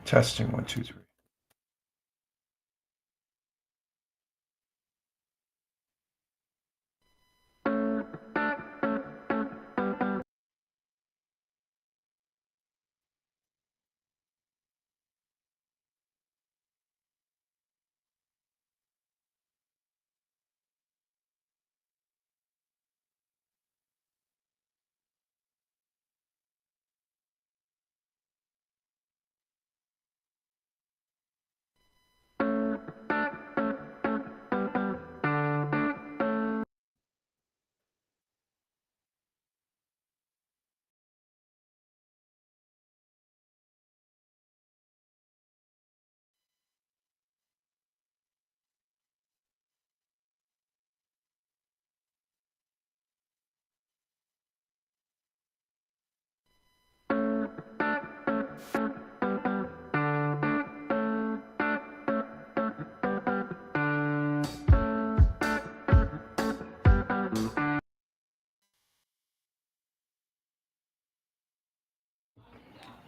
Testing 1, 2, 3.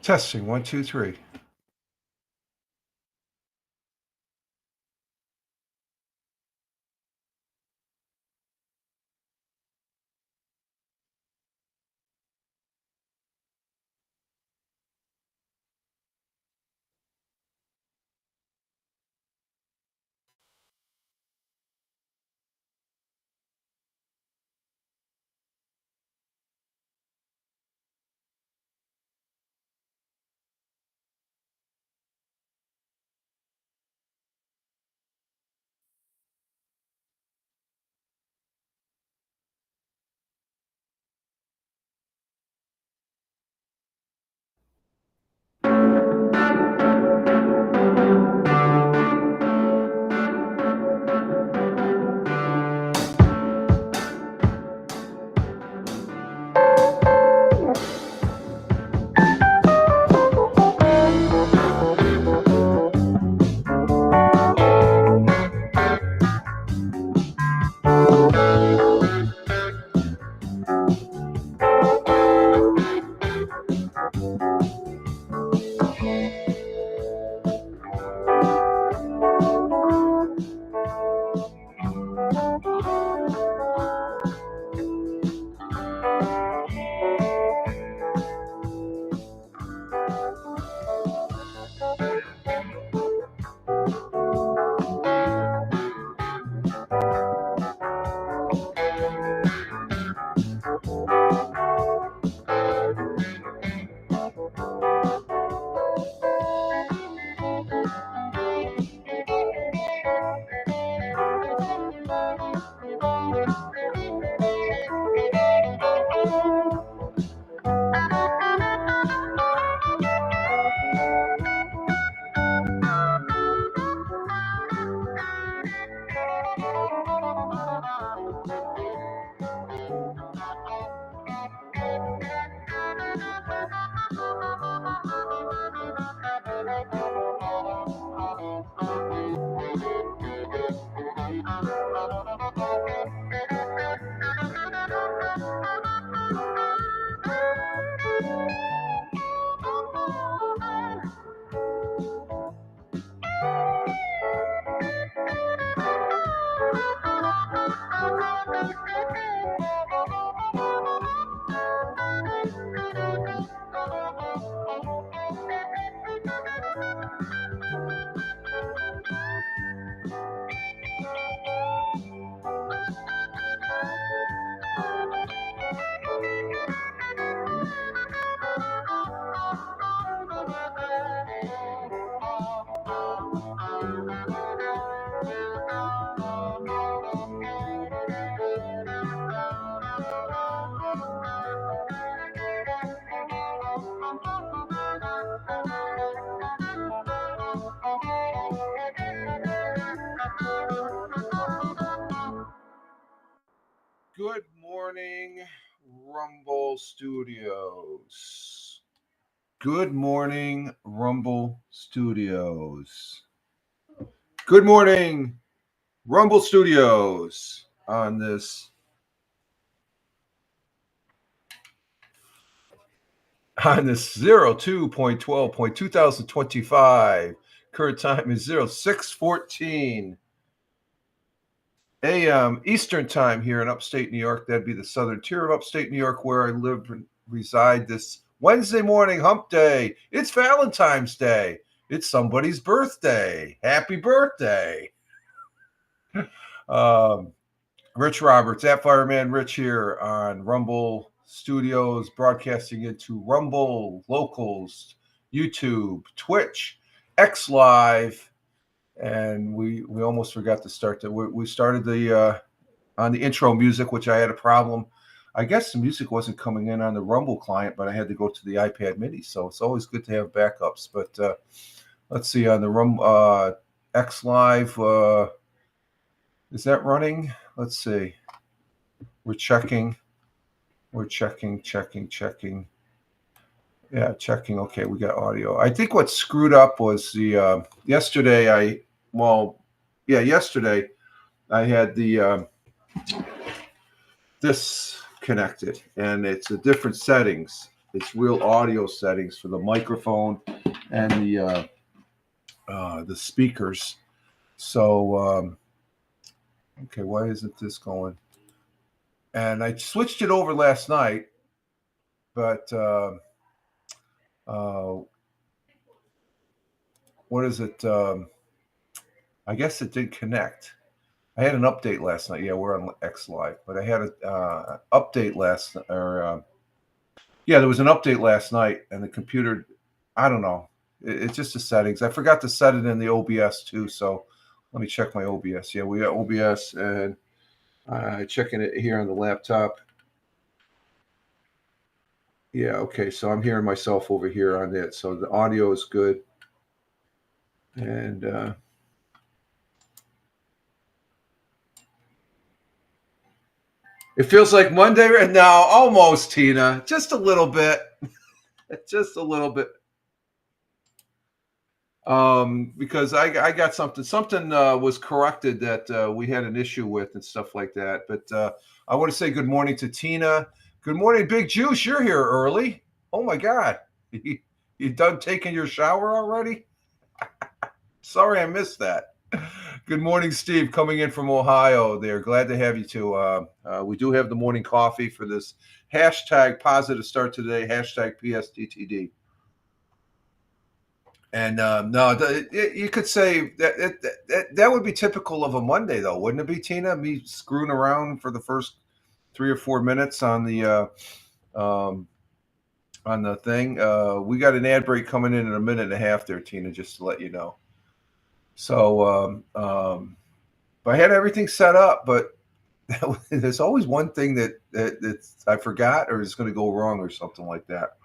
Testing 1, 2, 3. Testing 1, 2, 3. Good morning, Rumble Studios. Good morning, Rumble Studios. Good morning, Rumble Studios on this. on this 02.12.2025. Current time is 0614 a.m. Eastern time here in upstate New York. That'd be the southern tier of upstate New York where I live and reside this Wednesday morning hump day. It's Valentine's Day. It's somebody's birthday. Happy birthday. Rich Roberts, at Fireman Rich here on Rumble Studios, broadcasting into Rumble, Locals, YouTube, Twitch, X Live, and we almost forgot to start that. We started the on the intro music, which I had a problem. I guess the music wasn't coming in on the Rumble client, but I had to go to the iPad Mini, so it's always good to have backups. But let's see, on the X Live, is that running? Let's see. We're checking. Yeah, checking. Okay, we got audio. I think what screwed up was the yesterday I had the this connected, and it's a different settings. It's real audio settings for the microphone and the speakers. So okay, why isn't this going? And I switched it over last night, but what is it? I guess it did connect. I had an update last night. Yeah, we're on X Live, but I had an update there was an update last night, and the computer, I don't know. It's just the settings. I forgot to set it in the OBS too, so let me check my OBS. Yeah, we got OBS, and checking it here on the laptop. Yeah, okay, so I'm hearing myself over here on it, so the audio is good. And it feels like Monday right now, almost, Tina. Just a little bit. Just a little bit. Because I got something was corrected that we had an issue with and stuff like that. But I want to say good morning to Tina. Good morning, Big Juice. You're here early. Oh my God. You done taking your shower already? Sorry, I missed that. Good morning, Steve, coming in from Ohio there. Glad to have you too. We do have the morning coffee for this hashtag positive start today, hashtag PSTTD. And no, you could say that would be typical of a Monday, though, wouldn't it be, Tina? Me screwing around for the first 3 or 4 minutes on the thing. We got an ad break coming in a minute and a half there, Tina, just to let you know. So I had everything set up, but there's always one thing that I forgot or is going to go wrong or something like that.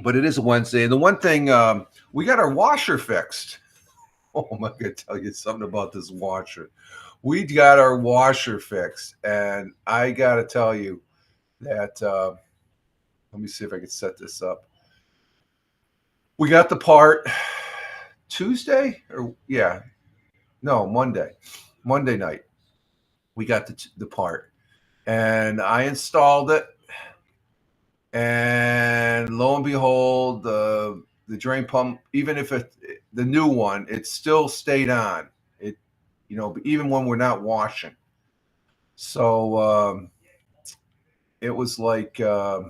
But it is a Wednesday. And the one thing, we got our washer fixed. Oh, I'm going to tell you something about this washer. We got our washer fixed. And I got to tell you that, let me see if I can set this up. We got the part Tuesday Monday night. We got the part. And I installed it. And lo and behold, the drain pump, even if the new one, it still stayed on. It, even when we're not washing. So it was like, let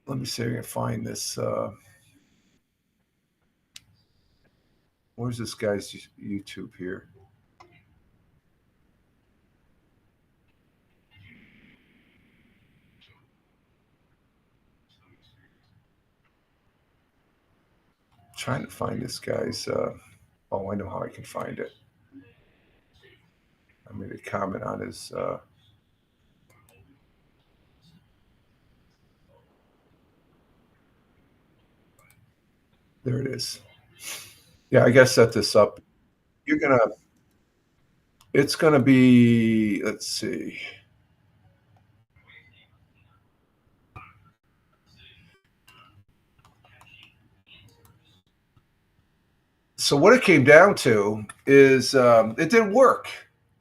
me see if I can find this. Where's this guy's YouTube here? Trying to find this guy's. I know how I can find it. I made a comment on his. There it is. Yeah, I gotta set this up. It's gonna be. Let's see. So what it came down to is it didn't work.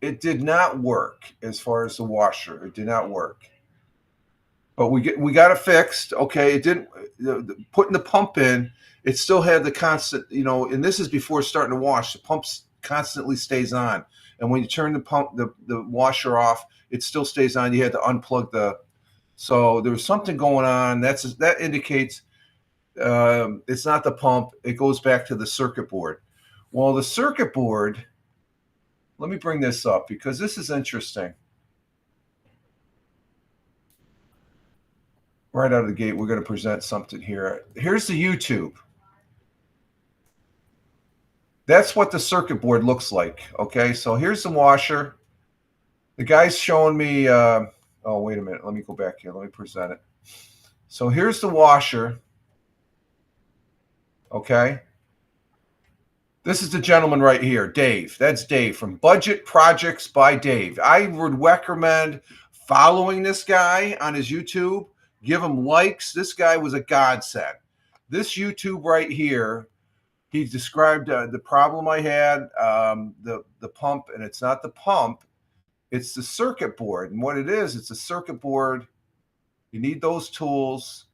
It did not work as far as the washer. It did not work. but we got it fixed. Okay, it didn't putting the pump in. It still had the constant, and this is before starting to wash. The pump constantly stays on, and when you turn the washer off, it still stays on. You had to unplug the. So there was something going on. That indicates it's not the pump. It goes back to the circuit board. Well, the circuit board. Let me bring this up because this is interesting. Right out of the gate, we're going to present something here. Here's the YouTube. That's what the circuit board looks like. Okay, so here's the washer. The guy's showing me. Oh, wait a minute. Let me go back here. Let me present it. So here's the washer. Okay. This is the gentleman right here, Dave. That's Dave from Budget Projects by Dave. I would recommend following this guy on his YouTube. Give him likes. This guy was a godsend. This YouTube right here, he described the problem I had, the pump, and it's not the pump. It's the circuit board. And what it is, it's a circuit board. You need those tools.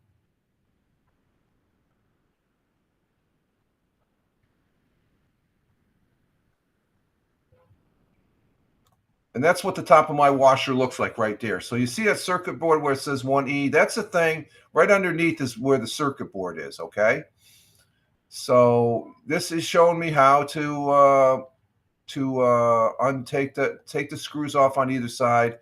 And that's what the top of my washer looks like right there. So you see that circuit board where it says 1E? That's the thing. Right underneath is where the circuit board is, okay? So this is showing me how to take the screws off on either side,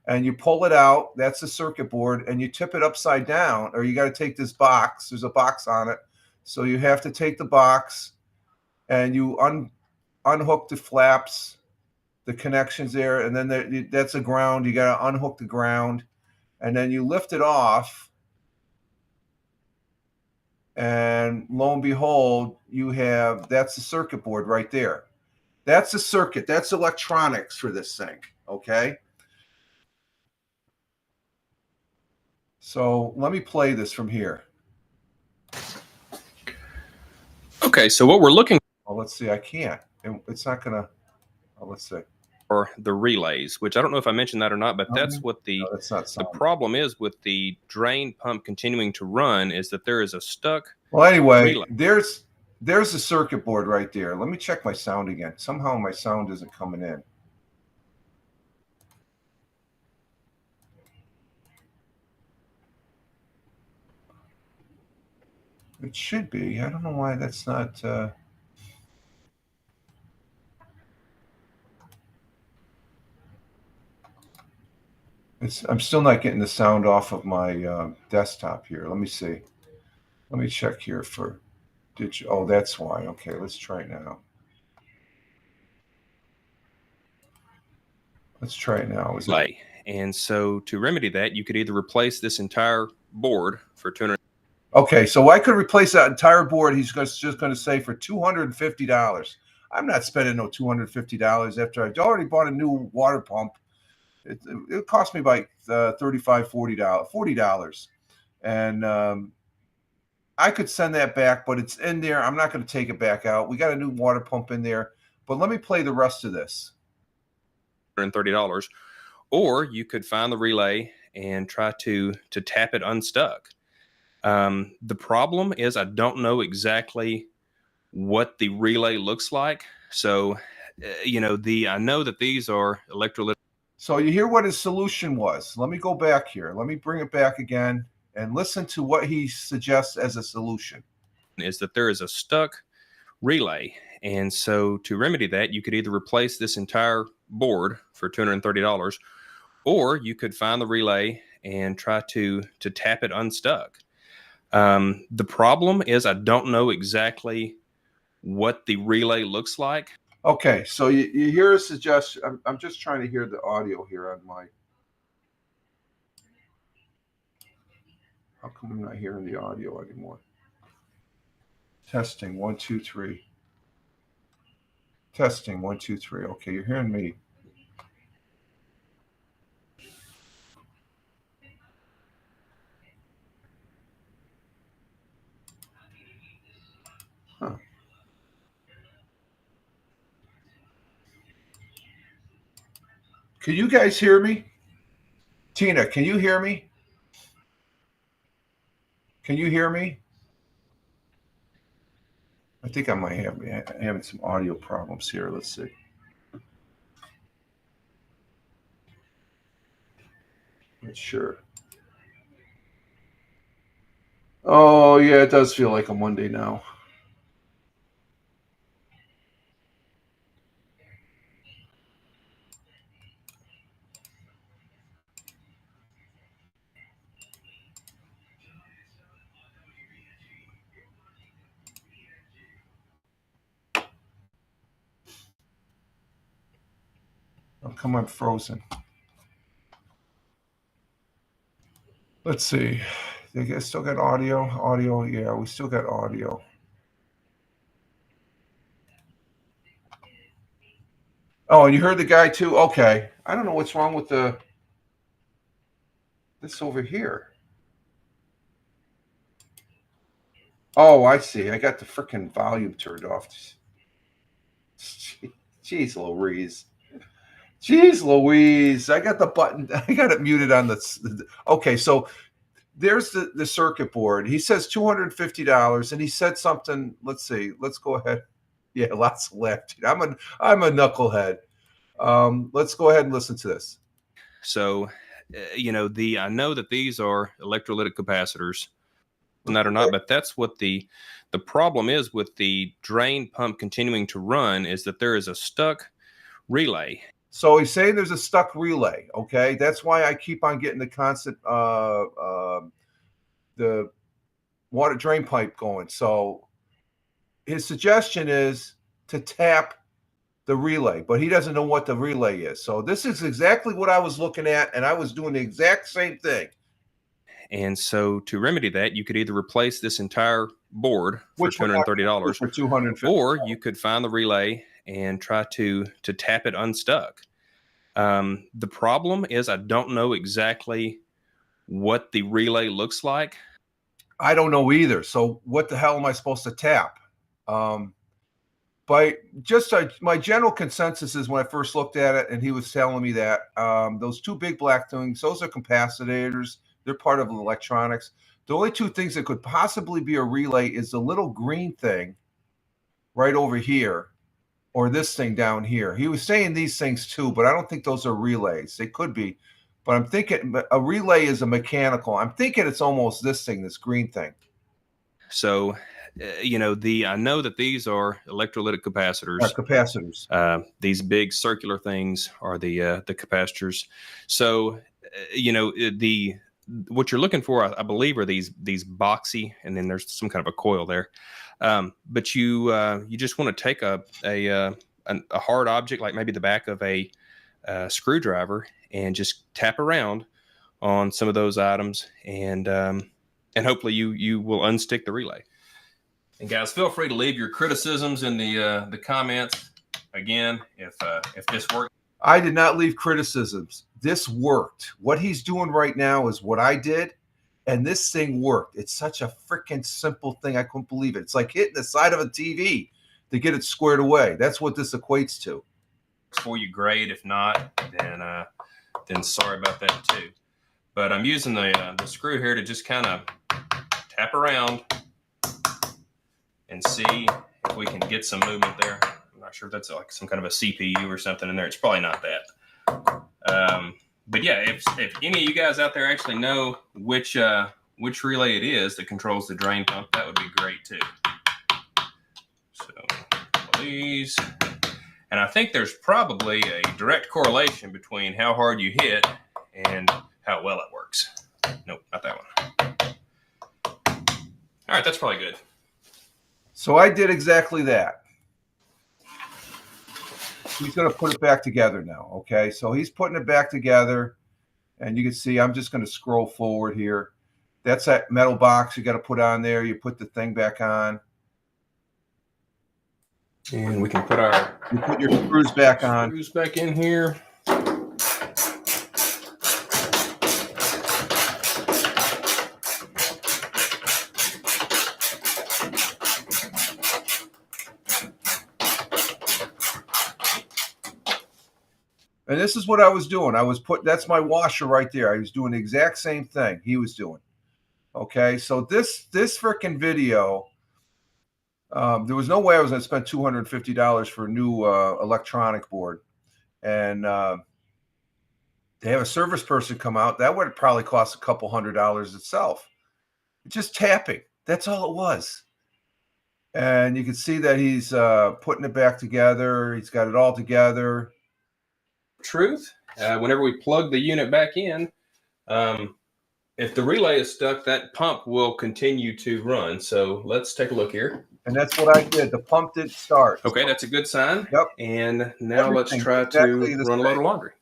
and you pull it out. That's the circuit board, and you tip it upside down, or you got to take this box. There's a box on it, so you have to take the box, and you unhook the flaps, the connections there, and then that's a ground. You got to unhook the ground, and then you lift it off, and lo and behold, that's the circuit board right there. That's the circuit. That's electronics for this thing, okay? So let me play this from here. Okay, so what we're looking Oh, let's see. I can't. It's not going to. Oh, let's see. for the relays, which I don't know if I mentioned that or not, but that's what that's not the problem is with the drain pump continuing to run, is that there is a stuck. Well, anyway, relay. there's the circuit board right there. Let me check my sound again. Somehow my sound isn't coming in. It should be. I don't know why that's not. I'm still not getting the sound off of my desktop here. Let me see. Let me check here for. Oh, that's why. Okay, let's try it now. Let's try it now. And so to remedy that, you could either replace this entire board for $200. Okay, so I could replace that entire board. He's just going to say for $250. I'm not spending no $250 after I already bought a new water pump. It cost me like $35, $40, and I could send that back, but it's in there. I'm not going to take it back out. We got a new water pump in there, but let me play the rest of this. $130, or you could find the relay and try to tap it unstuck. The problem is I don't know exactly what the relay looks like. So, I know that these are electrolytic. So you hear what his solution was. Let me go back here. Let me bring it back again and listen to what he suggests as a solution. Is that there is a stuck relay. And so to remedy that, you could either replace this entire board for $230, or you could find the relay and try to tap it unstuck. The problem is I don't know exactly what the relay looks like. Okay, so you hear a suggestion. I'm just trying to hear the audio here on my. How come I'm not hearing the audio anymore? Testing 1 2 3. Testing 1 2 3. Okay, you're hearing me. Huh. Can you guys hear me? Tina, can you hear me? Can you hear me? I think I might have having some audio problems here. Let's see. Not sure. Oh, yeah, it does feel like a Monday now. Oh, come on, frozen. Let's see. They still got audio? Audio, yeah, we still got audio. Oh, and you heard the guy too? Okay. I don't know what's wrong with this over here. Oh, I see. I got the freaking volume turned off. Jeez Louise. Jeez Louise. I got the button. I got it muted on the. Okay, so there's the circuit board. He says $250, and he said something. Let's see. Let's go ahead. Yeah, lots of laughing. I'm a knucklehead. Let's go ahead and listen to this. So, I know that these are electrolytic capacitors, that or not, but that's what the problem is with the drain pump continuing to run, is that there is a stuck relay. So he's saying there's a stuck relay. Okay, that's why I keep on getting the constant the water drain pipe going. So his suggestion is to tap the relay, but he doesn't know what the relay is. So this is exactly what I was looking at, and I was doing the exact same thing. And so to remedy that, you could either replace this entire board for $230, for $250, or you could find the relay and try to tap it unstuck. The problem is I don't know exactly what the relay looks like. I don't know either. So what the hell am I supposed to tap? But just my general consensus is, when I first looked at it and he was telling me that those two big black things, those are capacitors. They're part of electronics. The only two things that could possibly be a relay is the little green thing right over here, or this thing down here. He was saying these things too, but I don't think those are relays. They could be, but I'm thinking a relay is a mechanical. I'm thinking it's almost this thing, this green thing. So, I know that these are electrolytic capacitors. Capacitors. These big circular things are the capacitors. So, what you're looking for, I believe, are these boxy, and then there's some kind of a coil there. But you just want to take a hard object, like maybe the back of a screwdriver, and just tap around on some of those items, and hopefully you will unstick the relay. And guys, feel free to leave your criticisms in the comments. Again, if this worked. I did not leave criticisms. This worked. What he's doing right now is what I did, and this thing worked. It's such a freaking simple thing. I couldn't believe it. It's like hitting the side of a TV to get it squared away. That's what this equates to. For you, great. If not, then sorry about that too. But I'm using the screw here to just kind of tap around and see if we can get some movement there. I'm not sure if that's like some kind of a CPU or something in there. It's probably not that. But yeah, if any of you guys out there actually know which relay it is that controls the drain pump, that would be great too. So these, and I think there's probably a direct correlation between how hard you hit and how well it works. Nope, not that one. All right, that's probably good. So I did exactly that. He's going to put it back together now. Okay, so he's putting it back together, and you can see I'm just going to scroll forward here. That's that metal box you got to put on there. You put the thing back on, and we can put your screws back on. Screws back in here. And this is what I was doing. That's my washer right there. I was doing the exact same thing he was doing. Okay, so this freaking video, there was no way I was going to spend $250 for a new electronic board, and they have a service person come out. That would probably cost a couple $100 itself. Just tapping. That's all it was. And you can see that he's putting it back together. He's got it all together. Truth, whenever we plug the unit back in, if the relay is stuck, that pump will continue to run. So let's take a look here. And that's what I did. The pump didn't start. Okay, that's a good sign. Yep. And now let's try exactly to run a load of laundry.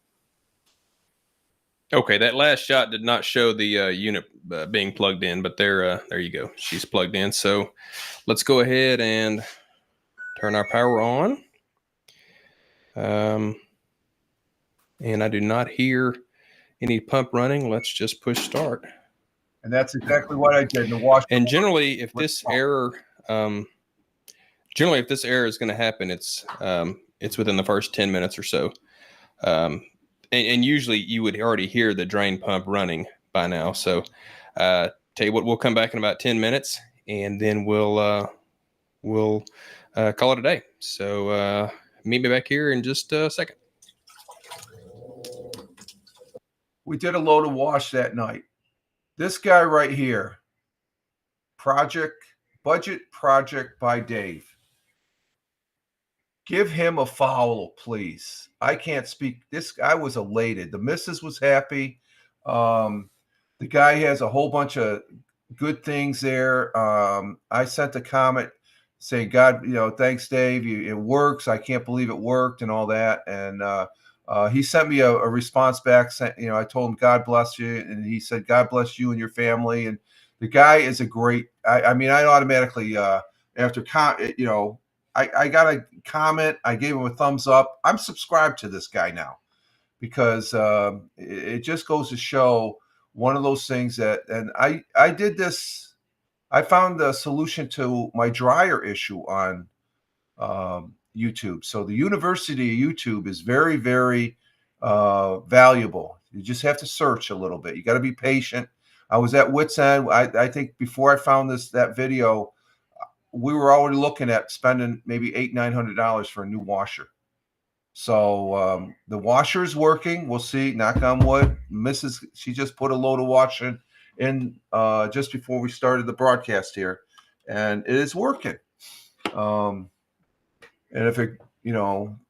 Okay, that last shot did not show the unit being plugged in, but there you go. She's plugged in. So let's go ahead and turn our power on. And I do not hear any pump running. Let's just push start. And that's exactly what I did. The washer. And generally, if this error, if this error is going to happen, it's within the first 10 minutes or so. And usually you would already hear the drain pump running by now. So tell you what, we'll come back in about 10 minutes and then we'll call it a day. So meet me back here in just a second. We did a load of wash that night. This guy right here, budget project by Dave. Give him a follow, please. I can't speak. This guy was elated. The missus was happy. The guy has a whole bunch of good things there. I sent a comment saying, God, thanks, Dave. It works. I can't believe it worked and all that. And he sent me a response back. I told him, God bless you. And he said, God bless you and your family. And the guy is a great, I automatically, after, I got a comment. I gave him a thumbs up. I'm subscribed to this guy now because it just goes to show one of those things that, and I did this. I found the solution to my dryer issue on YouTube. So the University of YouTube is very, very valuable. You just have to search a little bit. You got to be patient. I was at wit's end. I think before I found that video, we were already looking at spending maybe $800-900 for a new washer. So the washer is working. We'll see. Knock on wood. She just put a load of washing in just before we started the broadcast here, and it is working. And if it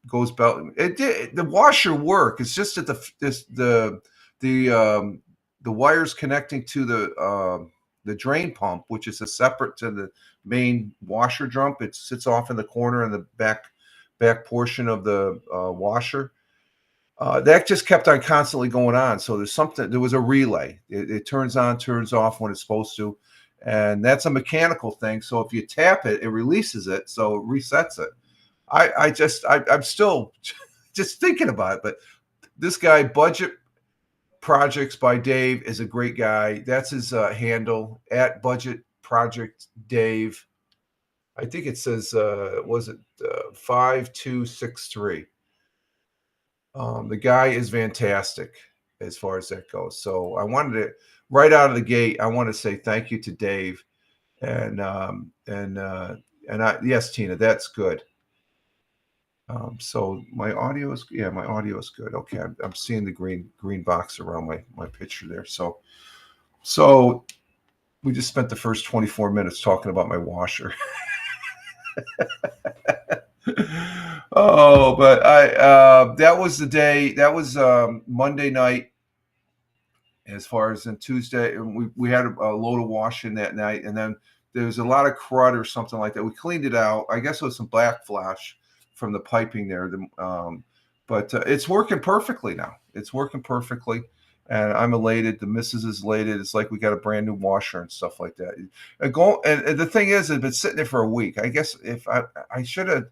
goes about it did, the washer work. It's just that the wires connecting to the drain pump, which is a separate to the main washer drum. It sits off in the corner in the back portion of the washer. That just kept on constantly going on. So there was a relay. It turns on, turns off when it's supposed to. And that's a mechanical thing. So if you tap it, it releases it. So it resets it. I'm still just thinking about it. But this guy, Budget Projects by Dave, is a great guy. That's his handle, at Budget Project Dave. I think it says, 5263. The guy is fantastic as far as that goes. So I wanted to, right out of the gate, I want to say thank you to Dave. And yes, Tina, that's good. So my audio is good. Okay, I'm seeing the green box around my picture there. So we just spent the first 24 minutes talking about my washer. Oh, but that was the day. That was Monday night. As far as in Tuesday, we had a load of washing that night, and then there was a lot of crud or something like that. We cleaned it out. I guess it was some black flash from the piping there. But it's working perfectly now. It's working perfectly, and I'm elated. The missus is elated. It's like we got a brand new washer and stuff like that. And the thing is, it's been sitting there for a week. I guess if I should have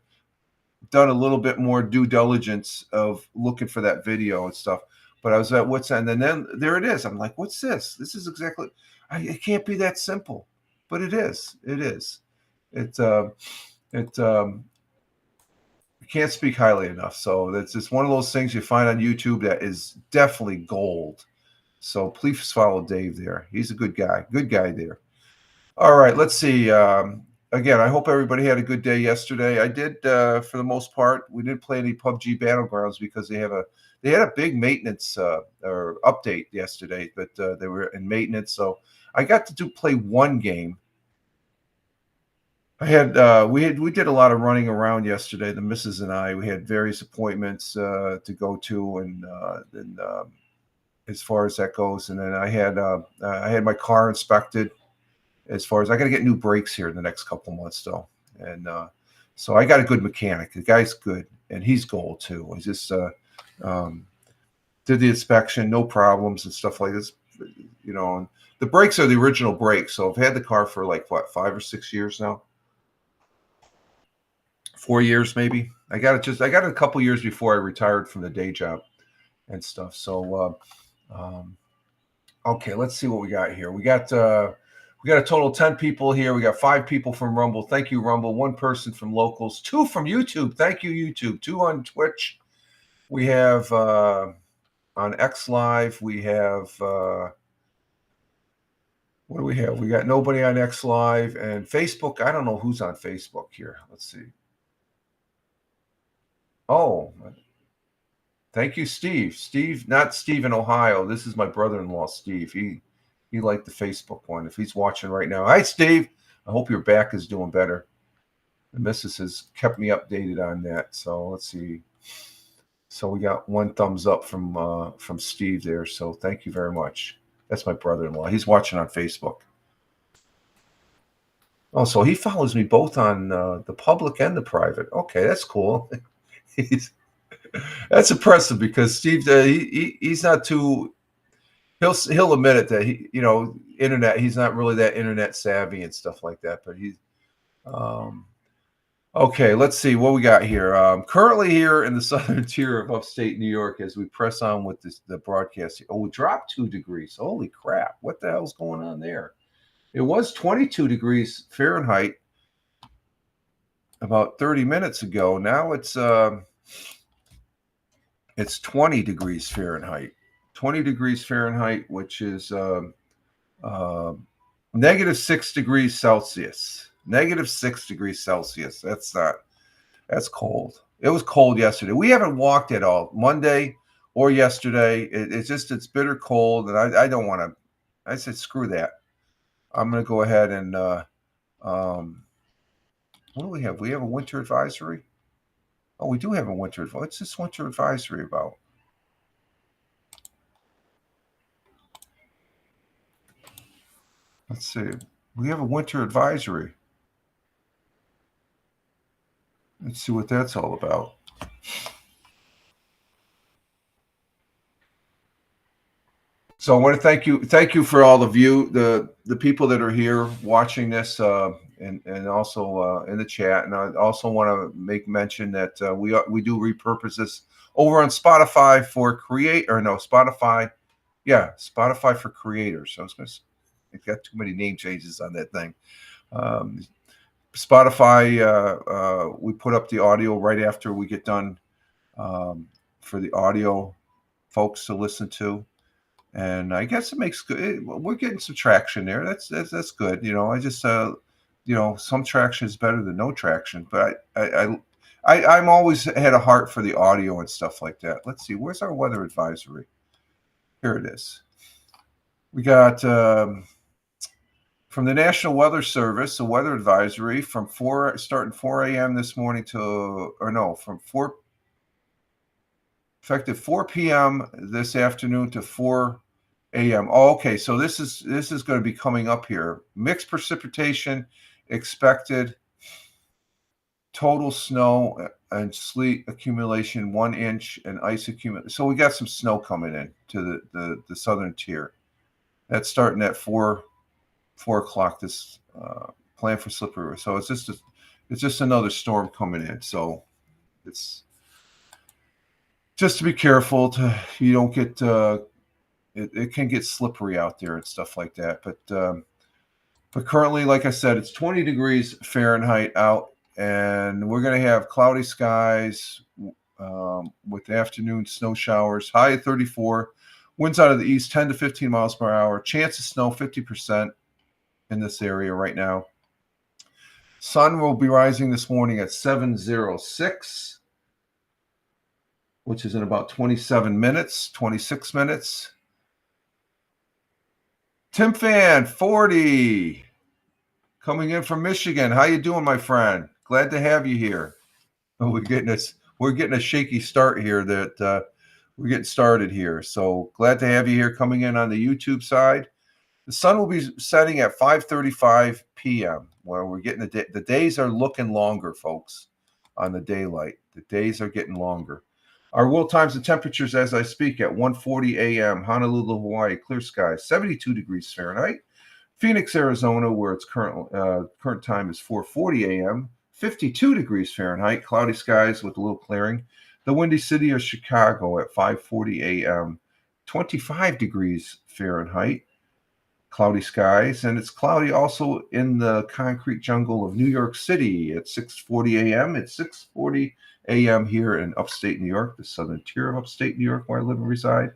done a little bit more due diligence of looking for that video and stuff. But I was at what's end, and then there it is. I'm like, what's this? This is exactly. It can't be that simple, but it is. It is. I can't speak highly enough. So it's just one of those things you find on YouTube that is definitely gold. So please follow Dave there. He's a good guy. Good guy there. All right, let's see. Again, I hope everybody had a good day yesterday. I did, for the most part. We didn't play any PUBG Battlegrounds because they had a big maintenance or update yesterday, but they were in maintenance. So I got to play one game. We did a lot of running around yesterday. The missus and I, we had various appointments to go to, and as far as that goes, and then I had my car inspected. As far as I got to get new brakes here in the next couple months, though, and so I got a good mechanic. The guy's good, and he's gold too. I just did the inspection, no problems and stuff like this. You know, and the brakes are the original brakes, so I've had the car for like 5 or 6 years now. 4 years maybe. I got it a couple years before I retired from the day job and stuff. So okay, let's see what we got here. We got a total of 10 people here. We got 5 people from Rumble. Thank you, Rumble. 1 person from Locals. 2 from YouTube. Thank you, YouTube. 2 on Twitch. We have on X Live. We have what do we have? We got nobody on X Live and Facebook. I don't know who's on Facebook here. Let's see. Oh, thank you, Steve. Steve, not Steve in Ohio. This is my brother-in-law, Steve. He liked the Facebook one. If he's watching right now, hi, Steve. I hope your back is doing better. The missus has kept me updated on that. So let's see. So we got 1 thumbs up from Steve there. So thank you very much. That's my brother-in-law. He's watching on Facebook. Oh, so he follows me both on the public and the private. Okay, that's cool. That's impressive because Steve, he's not too. He'll admit it that internet. He's not really that internet savvy and stuff like that. But he's okay. Let's see what we got here. Currently here in the southern tier of upstate New York, as we press on with the broadcast. Oh, we dropped 2 degrees. Holy crap! What the hell's going on there? It was 22 degrees Fahrenheit about 30 minutes ago. Now it's 20 degrees Fahrenheit. 20 degrees Fahrenheit, which is negative 6 degrees Celsius. Negative 6 degrees Celsius. That's cold. It was cold yesterday. We haven't walked at all Monday or yesterday. It's bitter cold, and I don't want to. I said screw that. I'm going to go ahead and what do we have? We have a winter advisory. Oh, we do have a winter advisory. What's this winter advisory about? Let's see. We have a winter advisory. Let's see what that's all about. So I want to thank you for all of you, the people that are here watching this, and also in the chat. And I also want to make mention that we do repurpose this over on Spotify for Spotify for creators. I was going to. It got too many name changes on that thing. Spotify, we put up the audio right after we get done for the audio folks to listen to. And I guess it makes good. We're getting some traction there. That's good. I just some traction is better than no traction. But I'm always had a heart for the audio and stuff like that. Let's see. Where's our weather advisory? Here it is. We got from the National Weather Service a weather advisory starting 4 a.m. this morning effective 4 p.m. this afternoon to 4 a.m. Oh, okay, so this is going to be coming up here. Mixed precipitation expected. Total snow and sleet accumulation 1 inch and ice accumulation. So we got some snow coming in to the southern tier. That's starting at 4 o'clock. This plan for slippery. So it's just another storm coming in. So it's just to be careful you don't get it can get slippery out there and stuff like that. But currently, like I said, it's 20 degrees Fahrenheit out, and we're going to have cloudy skies with afternoon snow showers. High of 34, Winds out of the east, 10 to 15 miles per hour. Chance of snow, 50% in this area right now. Sun will be rising this morning at 7:06, which is in about 27 minutes, 26 minutes. Tim Fan, 40, coming in from Michigan. How you doing, my friend? Glad to have you here. Oh, we're getting a shaky start here. We're getting started here. So glad to have you here coming in on the YouTube side. The sun will be setting at 5:35 p.m. where we're getting the days are looking longer, folks, on the daylight. The days are getting longer. Our world times and temperatures as I speak at 1:40 a.m. Honolulu, Hawaii, clear skies, 72 degrees Fahrenheit. Phoenix, Arizona, where it's current time is 4:40 a.m. 52 degrees Fahrenheit, cloudy skies with a little clearing. The windy city of Chicago at 5:40 a.m. 25 degrees Fahrenheit. Cloudy skies, and it's cloudy also in the concrete jungle of New York City at 6:40 a.m. It's 6:40 a.m. here in upstate New York, the southern tier of upstate New York where I live and reside.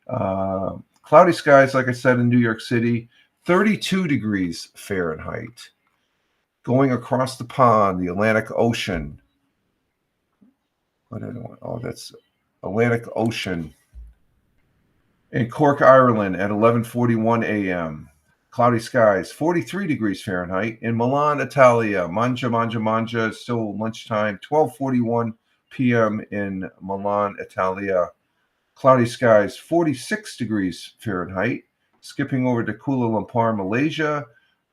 Cloudy skies, like I said, in New York City, 32 degrees Fahrenheit. Going across the pond, the Atlantic Ocean. That's Atlantic Ocean. In Cork, Ireland at 11:41 a.m. Cloudy skies, 43 degrees Fahrenheit. In Milan, Italia, Mangia, still lunchtime, 12:41 p.m. in Milan, Italia. Cloudy skies, 46 degrees Fahrenheit. Skipping over to Kuala Lumpur, Malaysia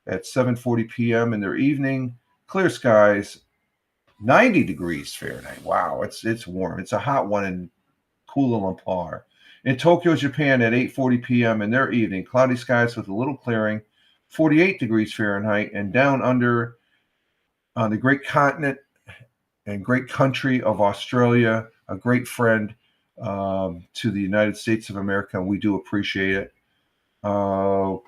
at 7:40 p.m. in their evening. Clear skies, 90 degrees Fahrenheit. Wow, it's warm. It's a hot one in Kuala Lumpur. In Tokyo, Japan at 8:40 p.m. in their evening, cloudy skies with a little clearing, 48 degrees Fahrenheit. And down under on the great continent and great country of Australia, a great friend to the United States of America, and we do appreciate it. Melbourne,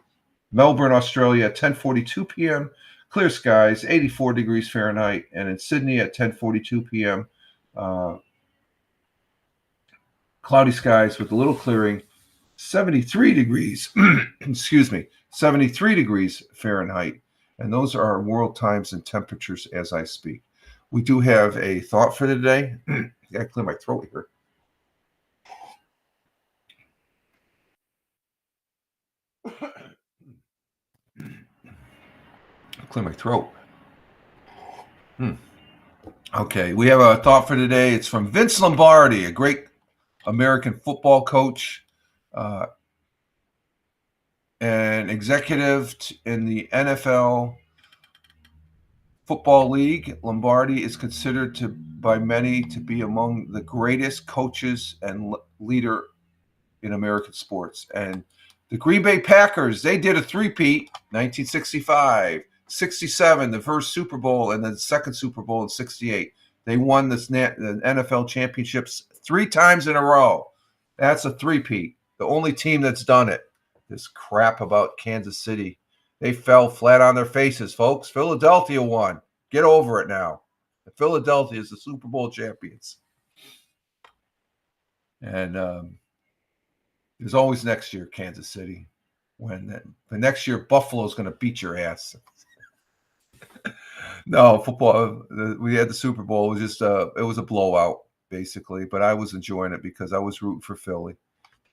Australia at 10:42 p.m., clear skies, 84 degrees Fahrenheit. And in Sydney at 10:42 p.m., cloudy skies with a little clearing, 73 degrees, 73 degrees Fahrenheit. And those are our world times and temperatures as I speak. We do have a thought for today. I gotta clear my throat here. Clear my throat. Okay, we have a thought for today. It's from Vince Lombardi, a great American football coach, and executive in the NFL Football League. Lombardi is considered by many to be among the greatest coaches and leader in American sports. And the Green Bay Packers, they did a three-peat, 1965, 67, the first Super Bowl, and then the second Super Bowl in 68. They won the NFL championships 3 times in a row. That's a three-peat. The only team that's done it. This crap about Kansas City. They fell flat on their faces, folks. Philadelphia won. Get over it now. Philadelphia is the Super Bowl champions. And there's always next year, Kansas City. When the next year, Buffalo's going to beat your ass. No, football. We had the Super Bowl. It was just it was a blowout, basically. But I was enjoying it because I was rooting for Philly.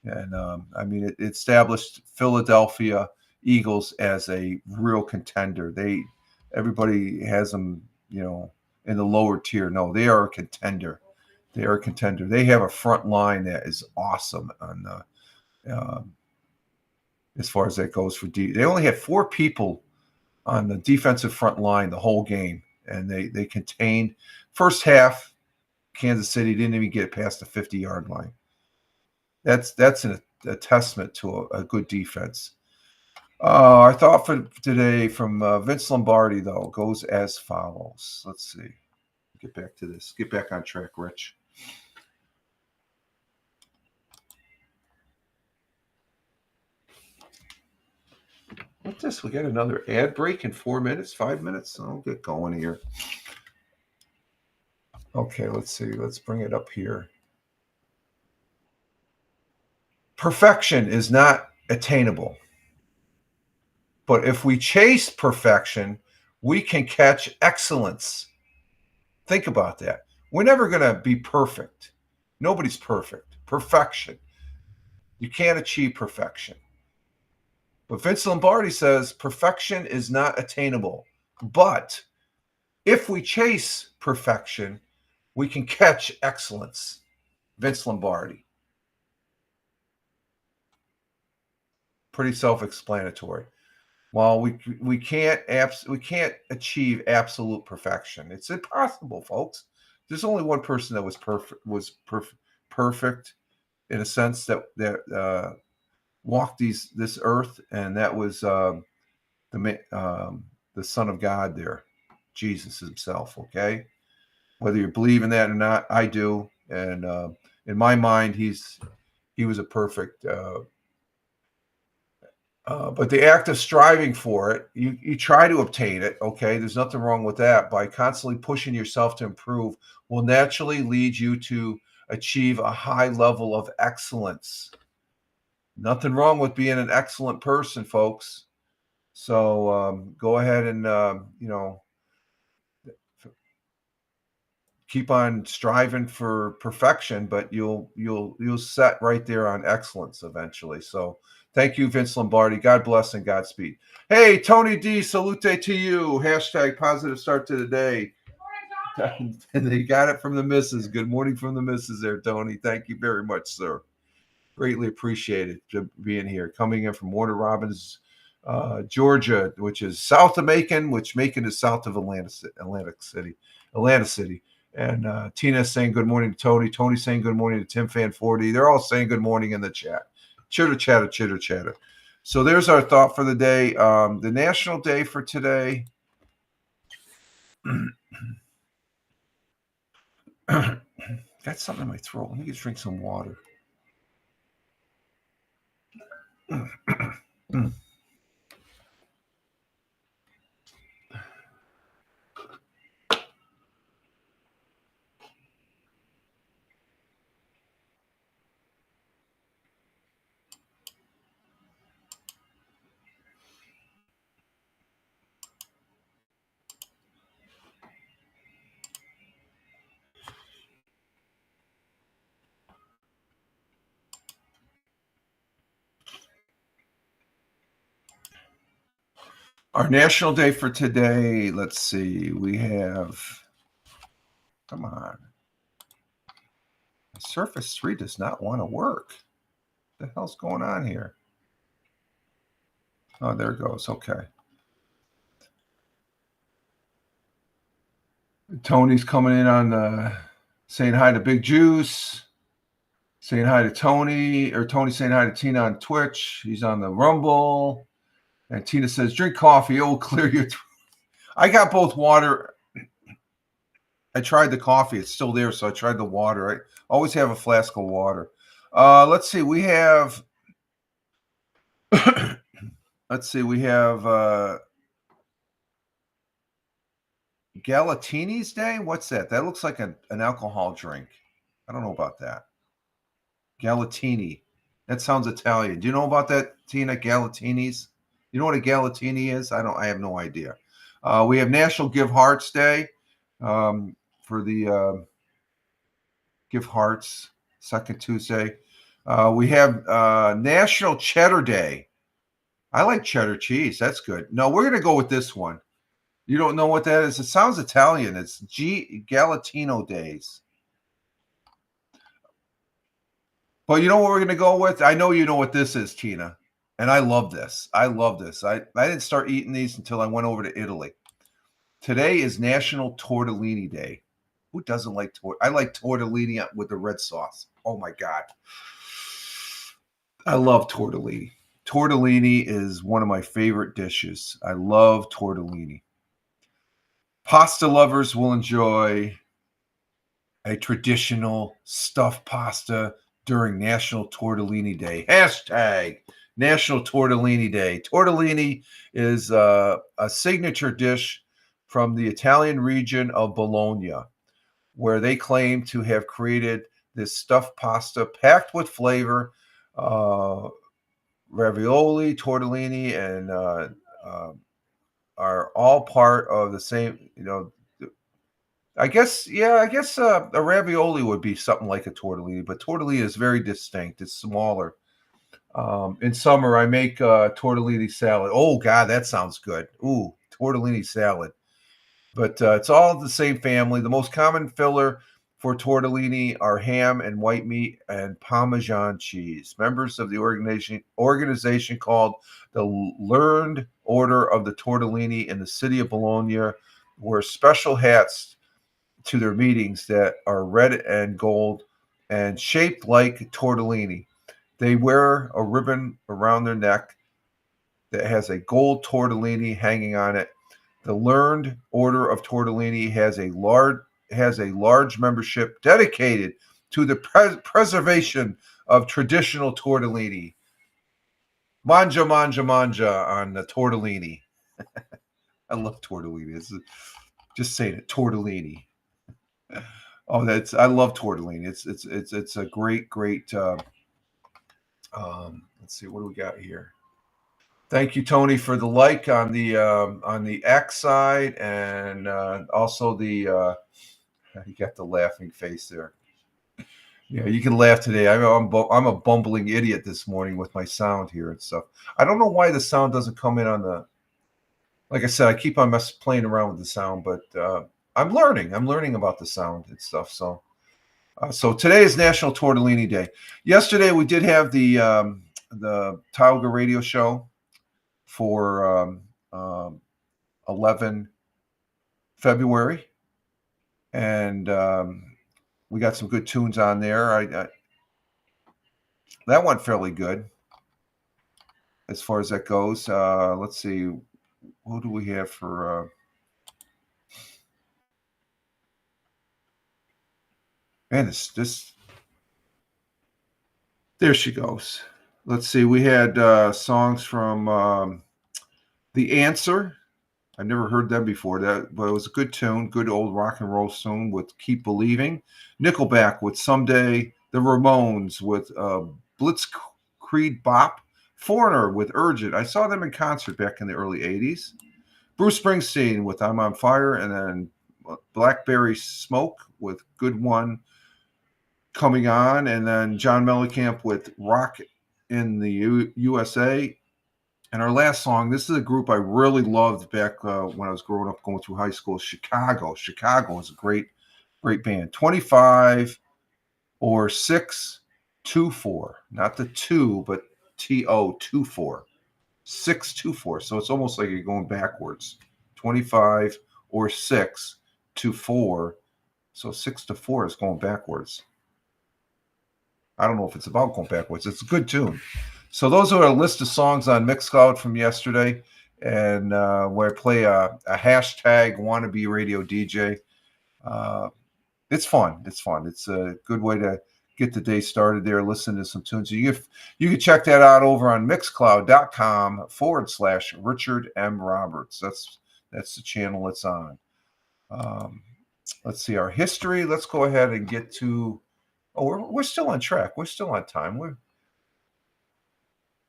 And I mean, it established Philadelphia Eagles as a real contender. Everybody has them, in the lower tier. No, they are a contender. They are a contender. They have a front line that is awesome on the as far as that goes for they only had 4 people on the defensive front line the whole game, and they contained first half. Kansas City didn't even get past the 50-yard line. That's a testament to a good defense. Our thought for today from Vince Lombardi, though, goes as follows. Let's see. Get back to this. Get back on track, Rich. What's this? We got another ad break in 4 minutes, 5 minutes. I'll get going here. Okay, let's see. Let's bring it up here. Perfection is not attainable. But if we chase perfection, we can catch excellence. Think about that. We're never going to be perfect. Nobody's perfect. Perfection. You can't achieve perfection. But Vince Lombardi says perfection is not attainable. But if we chase perfection, we can catch excellence. Vince Lombardi. Pretty self-explanatory. Well, we can't achieve absolute perfection. It's impossible, folks. There's only one person that was perfect in a sense that walked this earth, and that was the Son of God there, Jesus himself. Okay, whether you believe in that or not, I do, and in my mind, he was a perfect. But the act of striving for it, you try to obtain it, okay? There's nothing wrong with that. By constantly pushing yourself to improve will naturally lead you to achieve a high level of excellence. Nothing wrong with being an excellent person, folks. So go ahead and, keep on striving for perfection, but you'll set right there on excellence eventually. So thank you, Vince Lombardi. God bless and Godspeed. Hey, Tony D, salute to you. Hashtag positive start to the day. And they got it from the missus. Good morning from the missus there, Tony. Thank you very much, sir. Greatly appreciated being here. Coming in from Warner Robins, Georgia, which is south of Macon, which Macon is south of Atlanta City. And Tina saying good morning to Tony. Tony saying good morning to Tim Fan 40. They're all saying good morning in the chat. Chitter chatter, chitter chatter. So there's our thought for the day. The national day for today. Got something in my throat. Let me just drink some water. Our national day for today, let's see, we have, come on. Surface 3 does not want to work. What the hell's going on here? Oh, there it goes. Okay. Tony's coming in on saying hi to Big Juice, saying hi to Tony, or Tony saying hi to Tina on Twitch. He's on the Rumble. And Tina says, drink coffee. It will clear your throat. I got both water. I tried the coffee. It's still there, so I tried the water. I always have a flask of water. Let's see. We have Galatini's Day. What's that? That looks like an alcohol drink. I don't know about that. Galatini. That sounds Italian. Do you know about that, Tina? Galatini's? You know what a Galatini is? I have no idea. We have National Give Hearts Day for the Give Hearts, second Tuesday. We have National Cheddar Day. I like cheddar cheese. That's good. No, we're going to go with this one. You don't know what that is? It sounds Italian. It's Galatino Days. But you know what we're going to go with? I know you know what this is, Tina. And I love this. I didn't start eating these until I went over to Italy. Today is National Tortellini Day. Who doesn't like tortellini? I like tortellini with the red sauce. Oh, my God. I love tortellini. Tortellini is one of my favorite dishes. I love tortellini. Pasta lovers will enjoy a traditional stuffed pasta during National Tortellini Day. Hashtag National Tortellini Day. Tortellini is a signature dish from the Italian region of Bologna, where they claim to have created this stuffed pasta packed with flavor ravioli, tortellini, and are all part of the same. I guess a ravioli would be something like a tortellini, but tortellini is very distinct. It's smaller. In summer, I make tortellini salad. Oh God, that sounds good. Ooh, tortellini salad. But it's all the same family. The most common filler for tortellini are ham and white meat and Parmesan cheese. Members of the organization called the Learned Order of the Tortellini in the city of Bologna wear special hats to their meetings that are red and gold and shaped like tortellini. They wear a ribbon around their neck that has a gold tortellini hanging on it. The Learned Order of Tortellini has a large membership dedicated to the preservation of traditional tortellini. Manja, manja, manja on the tortellini. I love tortellini. Just saying it, tortellini. Oh, I love tortellini. It's a great. Let's see, what do we got here? Thank you, Tony, for the like on the X side, and also you got the laughing face there. Yeah, you can laugh today. I'm a bumbling idiot this morning with my sound here and stuff. I don't know why the sound doesn't come in on the. Like I said, I keep on playing around with the sound, but I'm learning. I'm learning about the sound and stuff. So today is National Tortellini Day. Yesterday we did have the Tauga radio show for 11 February, and we got some good tunes on there. That went fairly good as far as that goes. Let's see, who do we have for? Man, this. There she goes. Let's see. We had songs from The Answer. I've never heard them before. But it was a good tune, good old rock and roll tune with "Keep Believing." Nickelback with "Someday." The Ramones with "Blitzkrieg Bop." Foreigner with "Urgent." I saw them in concert back in the early '80s. Bruce Springsteen with "I'm on Fire," and then Blackberry Smoke with "Good One" coming on, and then John Mellencamp with "Rock in the USA." And our last song, this is a group I really loved back when I was growing up, going through high school, Chicago. Chicago is a great band. 25 or 624. Not the 2, but TO24. 624. So it's almost like you're going backwards. 25 or 6 to 4. So 6 to 4 is going backwards. I don't know if it's about going backwards. It's a good tune. So those are a list of songs on Mixcloud from yesterday, and where I play a hashtag wannabe radio DJ. It's fun. It's fun. It's a good way to get the day started there. Listen to some tunes. You can check that out over on mixcloud.com/Richard M. Roberts. That's the channel it's on. Let's see our history. Let's go ahead and get to. Oh, we're still on track. We're still on time. We're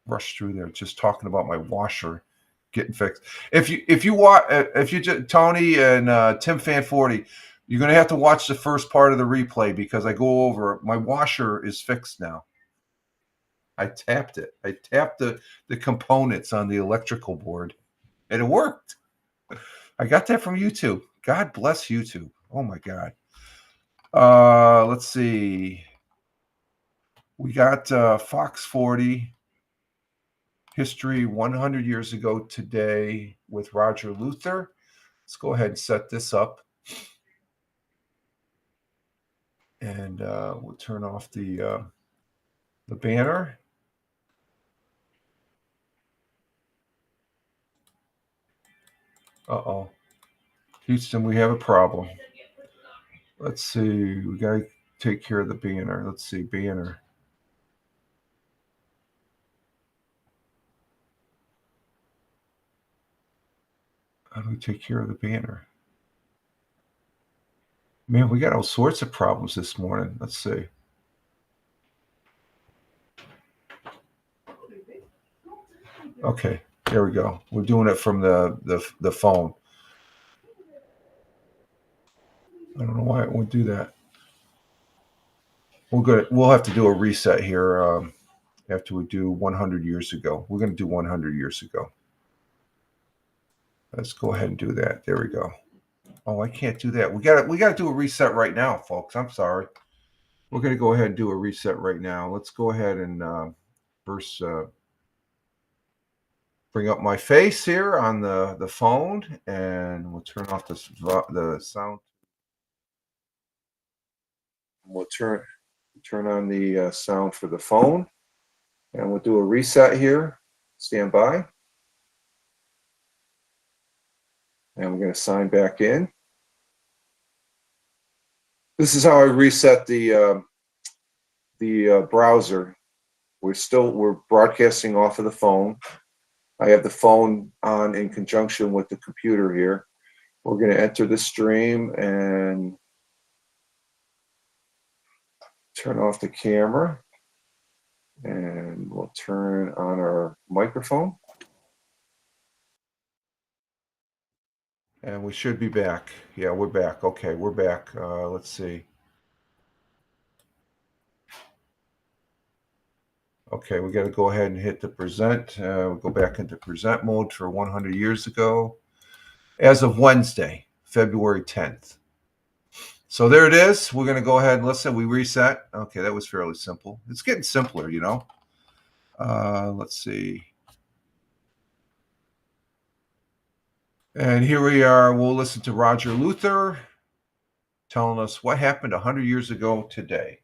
rushed through there just talking about my washer getting fixed. If you just Tony and Tim Fanforty, you're going to have to watch the first part of the replay because I go over my washer is fixed now. I tapped it. I tapped the components on the electrical board and it worked. I got that from YouTube. God bless YouTube. Oh my God. Let's see. We got Fox 40 history 100 years ago today with Roger Luther. Let's go ahead and set this up. And we'll turn off the banner. Uh-oh. Houston, we have a problem. Let's see. We got to take care of the banner. Let's see. Banner. How do we take care of the banner? Man, we got all sorts of problems this morning. Let's see. Okay, there we go. We're doing it from the phone. I don't know why it would do that. We'll have to do a reset here after we do 100 years ago. We're going to do 100 years ago. Let's go ahead and do that. There we go. Oh, I can't do that. We got to do a reset right now, folks. I'm sorry. We're going to go ahead and do a reset right now. Let's go ahead and first bring up my face here on the phone, and we'll turn off the sound. We'll turn on the sound for the phone, and we'll do a reset here. Stand by. And we're going to sign back in. This is how I reset the browser. We're broadcasting off of the phone. I have the phone on in conjunction with the computer here. We're going to enter the stream and turn off the camera, and we'll turn on our microphone. And we should be back. Yeah, we're back. Okay, we're back. Let's see. Okay, we got to go ahead and hit the present. We'll go back into present mode for 100 years ago. As of Wednesday, February 10th. So there it is. We're going to go ahead and listen. We reset. Okay, that was fairly simple. It's getting simpler, you know. Let's see. And here we are. We'll listen to Roger Luther telling us what happened 100 years ago today.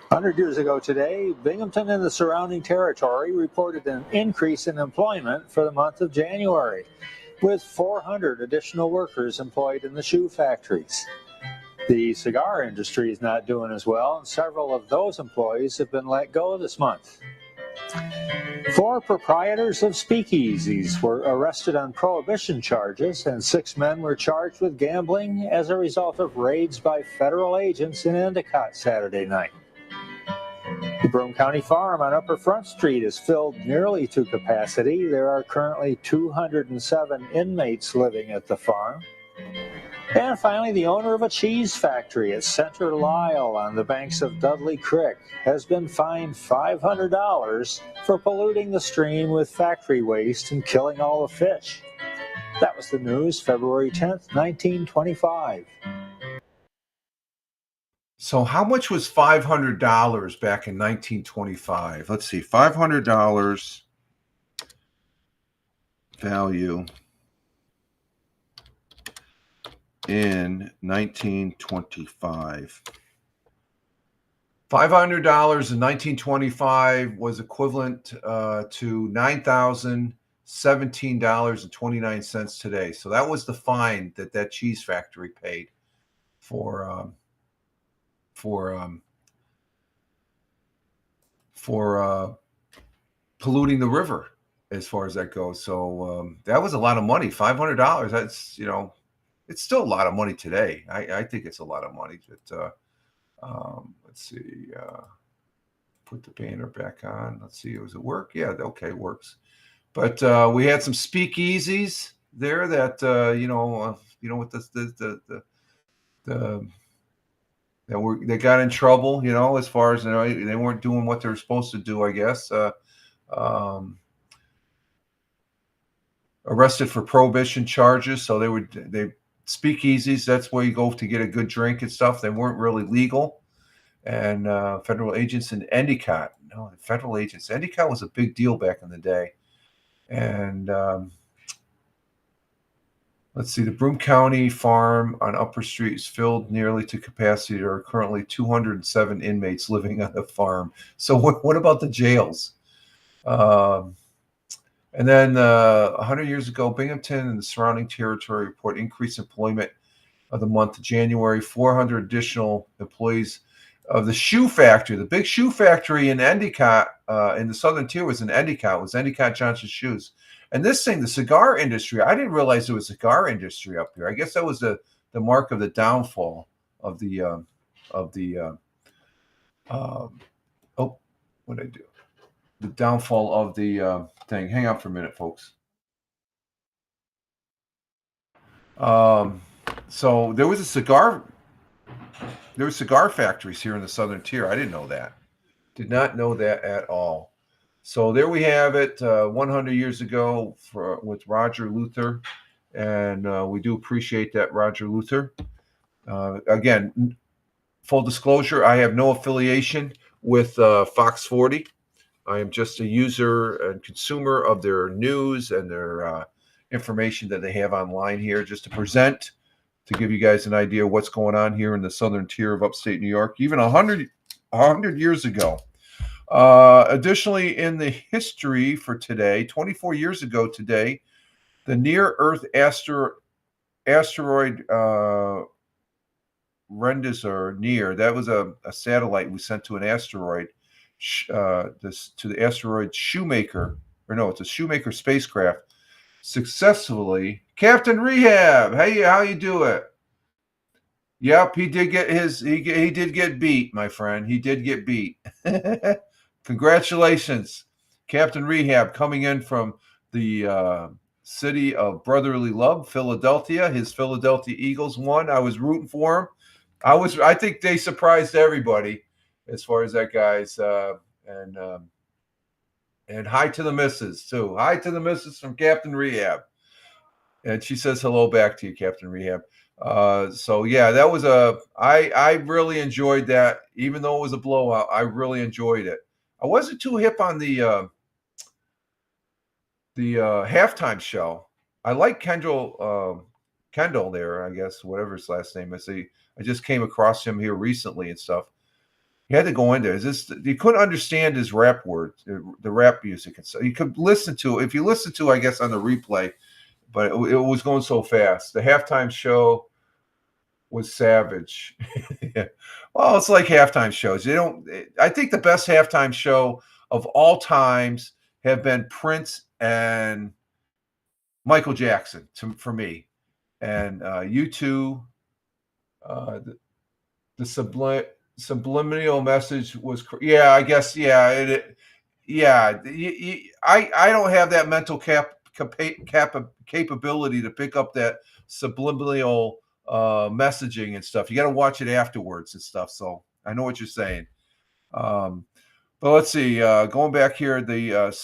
100 years ago today, Binghamton and the surrounding territory reported an increase in employment for the month of January, with 400 additional workers employed in the shoe factories. The cigar industry is not doing as well, and several of those employees have been let go this month. 4 proprietors of speakeasies were arrested on prohibition charges, and 6 men were charged with gambling as a result of raids by federal agents in Endicott Saturday night. The Broome County Farm on Upper Front Street is filled nearly to capacity. There are currently 207 inmates living at the farm. And finally, the owner of a cheese factory at Center Lisle on the banks of Dudley Creek has been fined $500 for polluting the stream with factory waste and killing all the fish. That was the news, February 10th, 1925. So how much was $500 back in 1925? Let's see, $500 value in 1925. $500 in 1925 was equivalent to $9,017.29 today. So that was the fine that cheese factory paid for polluting the river, as far as that goes. So that was a lot of money. $500. That's, you know, it's still a lot of money today. I think it's a lot of money. But let's see. Put the banner back on. Let's see. Does it work? Yeah. Okay, it works. But we had some speakeasies there that with they got in trouble, you know, as far as, you know, they weren't doing what they were supposed to do, I guess. Arrested for prohibition charges. So they speakeasies, that's where you go to get a good drink and stuff. They weren't really legal. And federal agents in Endicott. No, federal agents. Endicott was a big deal back in the day. And let's see, the Broome County Farm on Upper Street is filled nearly to capacity. There are currently 207 inmates living on the farm. So what about the jails? And then 100 years ago, Binghamton and the surrounding territory report increased employment of the month of January. 400 additional employees of the shoe factory. The big shoe factory in Endicott, in the southern tier, was in Endicott. Was Endicott Johnson Shoes. And this thing, the cigar industry, I didn't realize there was a cigar industry up here. I guess that was the mark of the downfall of the what did I do? The downfall of the thing. Hang on for a minute, folks. So there was cigar factories here in the Southern Tier. I didn't know that. Did not know that at all. So there we have it, 100 years ago with Roger Luther, and we do appreciate that, Roger Luther. Again, full disclosure, I have no affiliation with Fox 40. I am just a user and consumer of their news and their information that they have online here, just to present, to give you guys an idea of what's going on here in the Southern Tier of upstate New York, even 100 years ago. Additionally, in the history for today, 24 years ago today, the near-Earth asteroid Rendezvous near, that was a satellite we sent to an asteroid, to the asteroid Shoemaker, or no, it's a Shoemaker spacecraft, successfully. Captain Rehab, hey, how you do it? Yep, he did get he did get beat, my friend. He did get beat. Congratulations, Captain Rehab, coming in from the city of brotherly love, Philadelphia. His Philadelphia Eagles won. I was rooting for him. I think they surprised everybody as far as that guy's and hi to the missus too. Hi to the missus from Captain Rehab. And she says hello back to you, Captain Rehab. So yeah, that was I really enjoyed that. Even though it was a blowout, I really enjoyed it. I wasn't too hip on the halftime show. I like Kendall there, I guess, whatever his last name is. I just came across him here recently and stuff. He had to go in there. You couldn't understand his rap words, the rap music, and so you could listen to, if you listen to, I guess, on the replay, but it was going so fast. The halftime show was savage. Well, it's like halftime shows. I think the best halftime show of all times have been Prince and Michael Jackson for me, and U2. The subliminal message was, yeah, I guess, yeah, I don't have that mental capability to pick up that subliminal messaging and stuff. You got to watch it afterwards and stuff. So I know what you're saying. But let's see. Going back here, the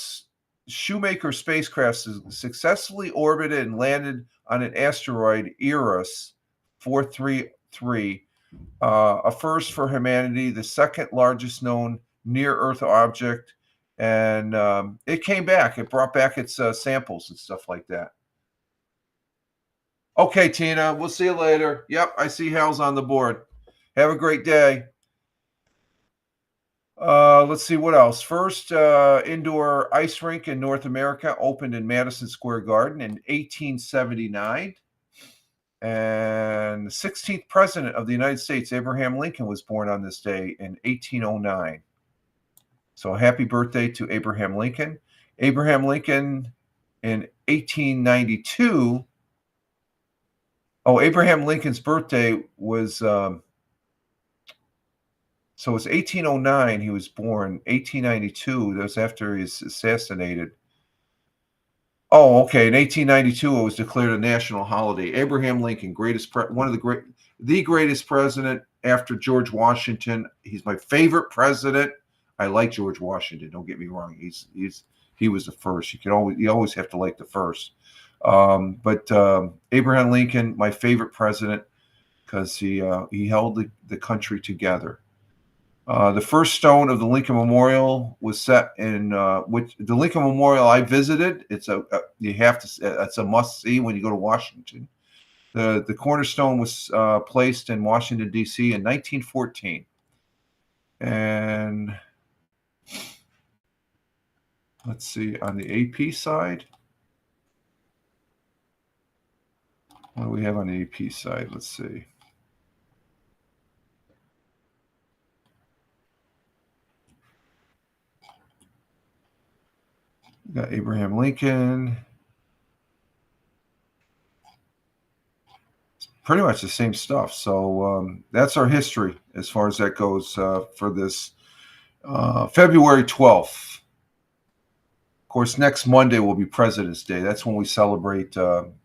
Shoemaker spacecraft successfully orbited and landed on an asteroid, Eros 433. A first for humanity, the second largest known near-Earth object, and it came back. It brought back its samples and stuff like that. Okay, Tina, we'll see you later. Yep, I see Hal's on the board. Have a great day. Let's see what else. First indoor ice rink in North America opened in Madison Square Garden in 1879. And the 16th president of the United States, Abraham Lincoln, was born on this day in 1809. So happy birthday to Abraham Lincoln. Abraham Lincoln in 1892. Oh, Abraham Lincoln's birthday was, so it's 1809 he was born, 1892. That was after he was assassinated. Oh, okay. In 1892, it was declared a national holiday. Abraham Lincoln, the greatest president after George Washington. He's my favorite president. I like George Washington. Don't get me wrong. He was the first. You always have to like the first. But Abraham Lincoln, my favorite president, because he held the country together. The first stone of the Lincoln Memorial was set in which the Lincoln Memorial I visited. It's it's a must see when you go to Washington. The cornerstone was placed in Washington D.C. in 1914, and let's see on the AP side. What do we have on the AP side? Let's see. We got Abraham Lincoln. It's pretty much the same stuff. So that's our history as far as that goes for this February 12th. Of course, next Monday will be President's Day. That's when we celebrate.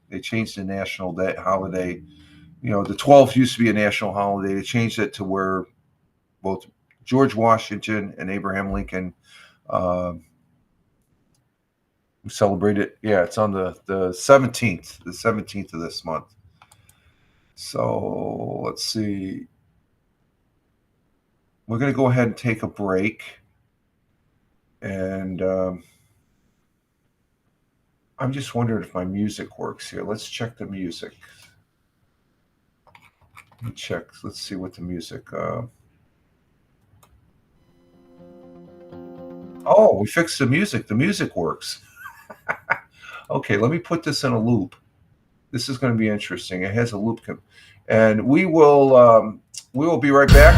They changed the national day holiday. You know, the 12th used to be a national holiday. They changed it to where both George Washington and Abraham Lincoln celebrate it. Yeah, it's on the 17th, the 17th of this month. So let's see. We're going to go ahead and take a break. And I'm just wondering if my music works here. Let's check the music. Let me check. Let's see what the music. Oh, we fixed the music. The music works. Okay, let me put this in a loop. This is going to be interesting. It has a loop, and we will be right back.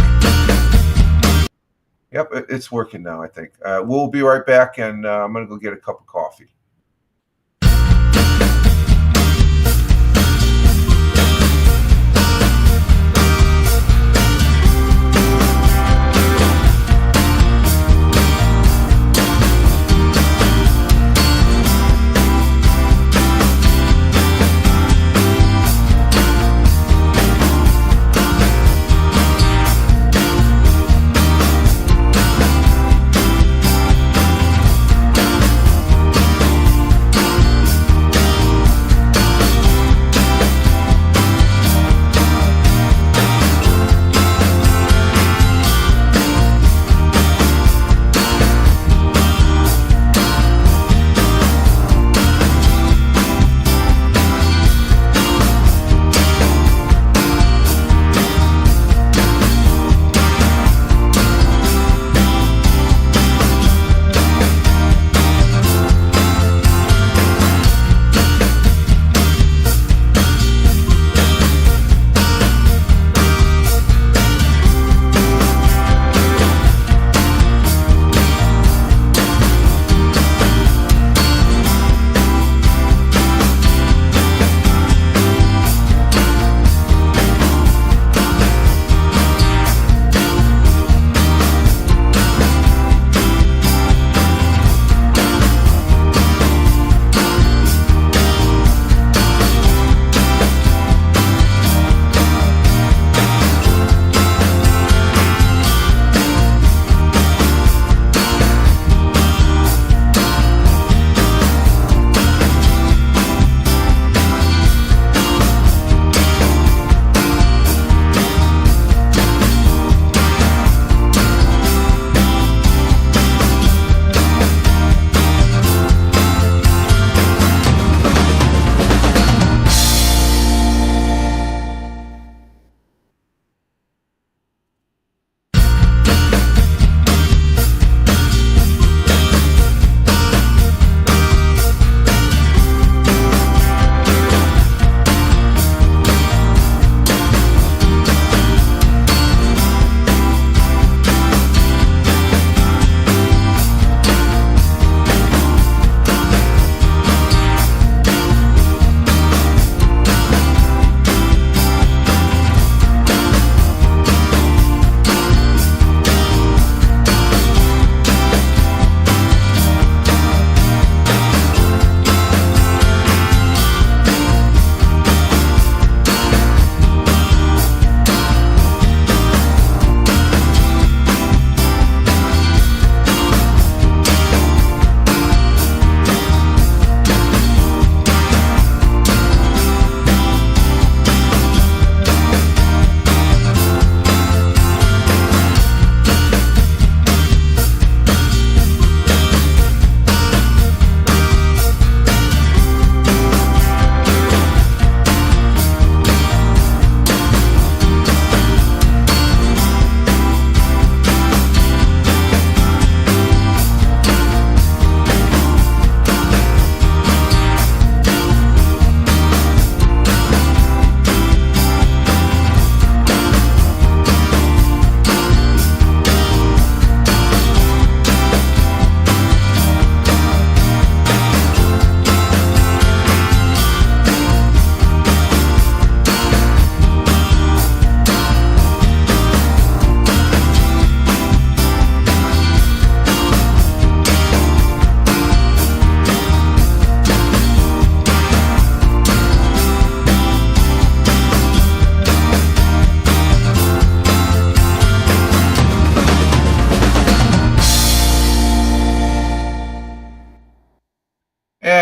Yep, it's working now. I think we'll be right back, and I'm going to go get a cup of coffee.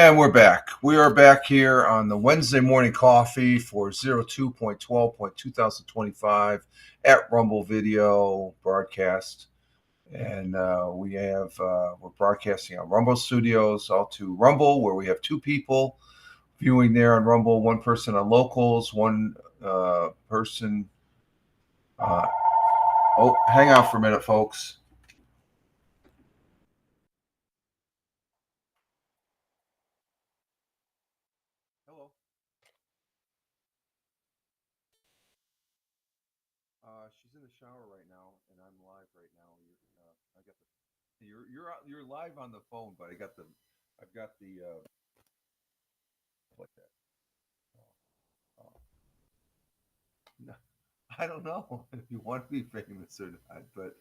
And we're back. We are back here on the Wednesday morning coffee for 02.12.2025 at Rumble Video Broadcast. And we're broadcasting on Rumble Studios out to Rumble, where we have two people viewing there on Rumble, one person on Locals, one person. Hang on for a minute, folks. Hello. She's in the shower right now, and I'm live right now. I got the you're live on the phone, but I've got the like that. No, I don't know if you want to be famous or not, but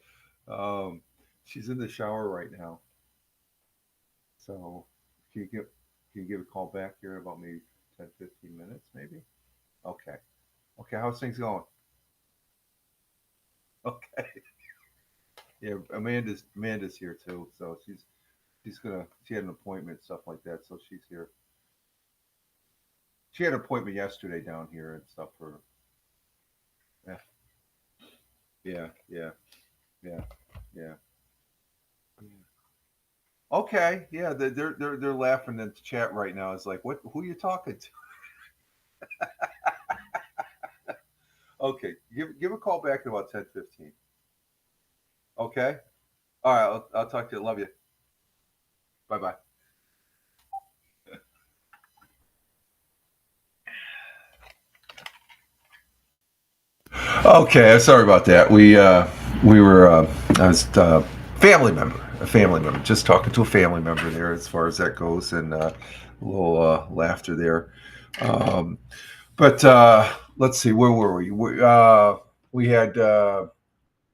she's in the shower right now. So can you give a call back here in about maybe 10, 15 minutes, maybe? Okay. Okay, how's things going? Okay. Yeah, Amanda's here too, so she had an appointment, stuff like that, so she's here. She had an appointment yesterday down here and stuff for yeah, yeah, yeah, yeah. Okay, yeah, they're laughing in the chat right now. It's like, what? Who are you talking to? Okay, give a call back in about 10:15. Okay, all right, I'll talk to you. Love you. Bye bye. Okay, sorry about that. We were I was a family member, just talking to a family member there as far as that goes, and a little laughter there. Um, but let's see, where were we? We had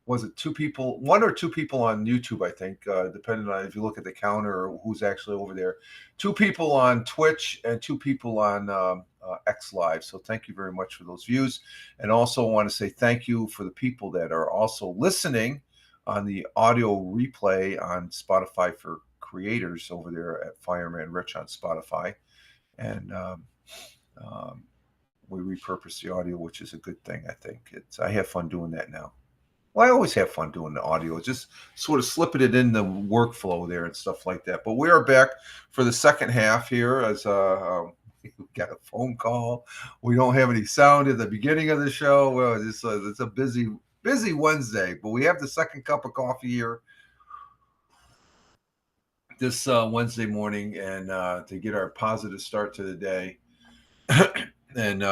was it one or two people on YouTube, I think, depending on if you look at the counter or who's actually over there. Two people on Twitch and two people on X Live. So thank you very much for those views. And also want to say thank you for the people that are also listening on the audio replay on Spotify for creators over there at Fireman Rich on Spotify. And we repurpose the audio, which is a good thing, I think. I have fun doing that now. Well, I always have fun doing the audio, just sort of slipping it in the workflow there and stuff like that. But we are back for the second half here as we got a phone call. We don't have any sound at the beginning of the show. Well, it's a busy Wednesday, but we have the second cup of coffee here this Wednesday morning, and to get our positive start to the day, and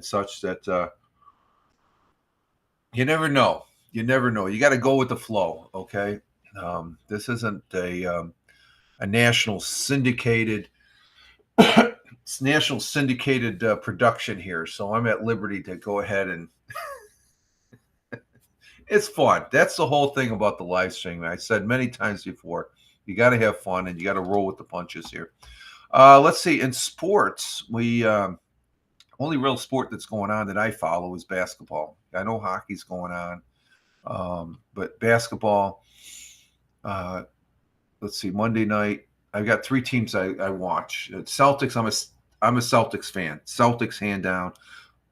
such that you never know. You never know. You got to go with the flow. Okay. This isn't a national syndicated production here, so I'm at liberty to go ahead and it's fun. That's the whole thing about the live stream. I said many times before, you got to have fun and you got to roll with the punches here. Let's see. In sports, we only real sport that's going on that I follow is basketball. I know hockey's going on. But basketball, let's see, Monday night, I've got three teams I watch. Celtics, I'm a Celtics fan. Celtics, hand down.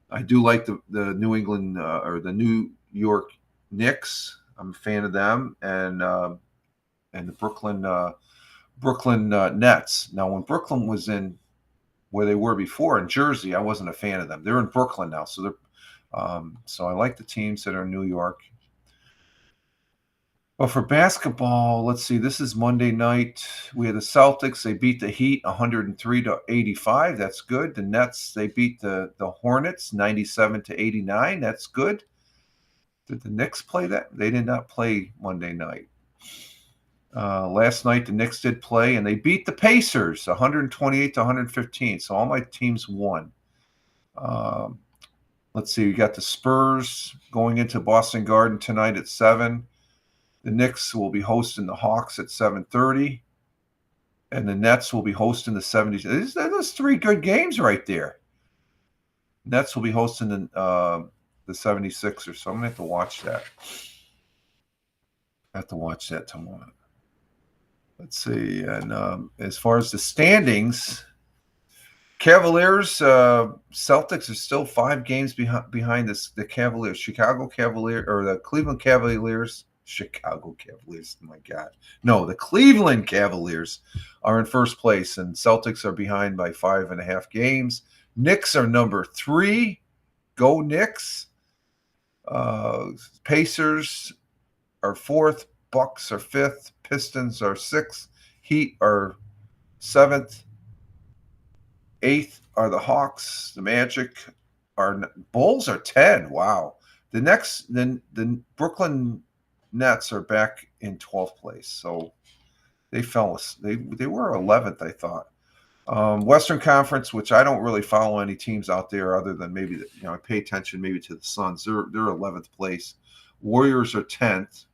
I do like the New England or the New York Knicks. I'm a fan of them, and the Brooklyn Nets. Now, when Brooklyn was in where they were before in Jersey, I wasn't a fan of them. They're in Brooklyn now, so so I like the teams that are in New York. Well, for basketball, let's see. This is Monday night. We had the Celtics. They beat the Heat 103-85. That's good. The Nets, they beat the Hornets 97-89. That's good. Did the Knicks play that? They did not play Monday night. Last night, the Knicks did play, and they beat the Pacers 128-115. So all my teams won. Let's see. We got the Spurs going into Boston Garden tonight at 7. The Knicks will be hosting the Hawks at 7:30, and the Nets will be hosting the 70s. Those three good games right there. Nets will be hosting the 76ers, so I'm going to have to watch that. I have to watch that tomorrow. Let's see. And as far as the standings, Cavaliers, Celtics are still 5 games behind the Cavaliers. Chicago Cavaliers, or the Cleveland Cavaliers. Chicago Cavaliers, my God. No, the Cleveland Cavaliers are in first place, and Celtics are behind by 5.5 games. Knicks are number 3. Go Knicks. Pacers are 4th. Bucks are 5th. Pistons are 6th. Heat are 7th. 8th are the Hawks. The Magic are Bulls are 10. Wow. The Brooklyn Nets are back in 12th place. So they fell. They were 11th, I thought. Western Conference, which I don't really follow any teams out there other than maybe I pay attention maybe to the Suns. They're 11th place. Warriors are 10th.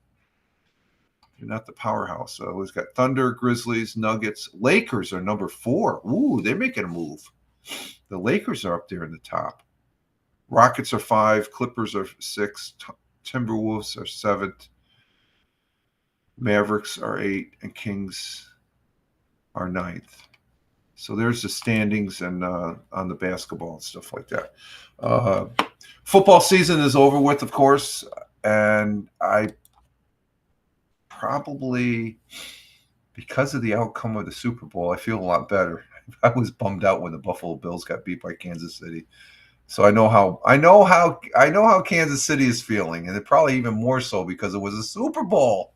They're not the powerhouse. So we've got Thunder, Grizzlies, Nuggets. Lakers are number 4. Ooh, they're making a move. The Lakers are up there in the top. Rockets are 5. Clippers are 6. Timberwolves are 7th. Mavericks are 8. And Kings are 9th. So there's the standings and on the basketball and stuff like that. Football season is over with, of course. And I probably, because of the outcome of the Super Bowl, I feel a lot better. I was bummed out when the Buffalo Bills got beat by Kansas City. So I know how Kansas City is feeling, and it probably even more so because it was a Super Bowl.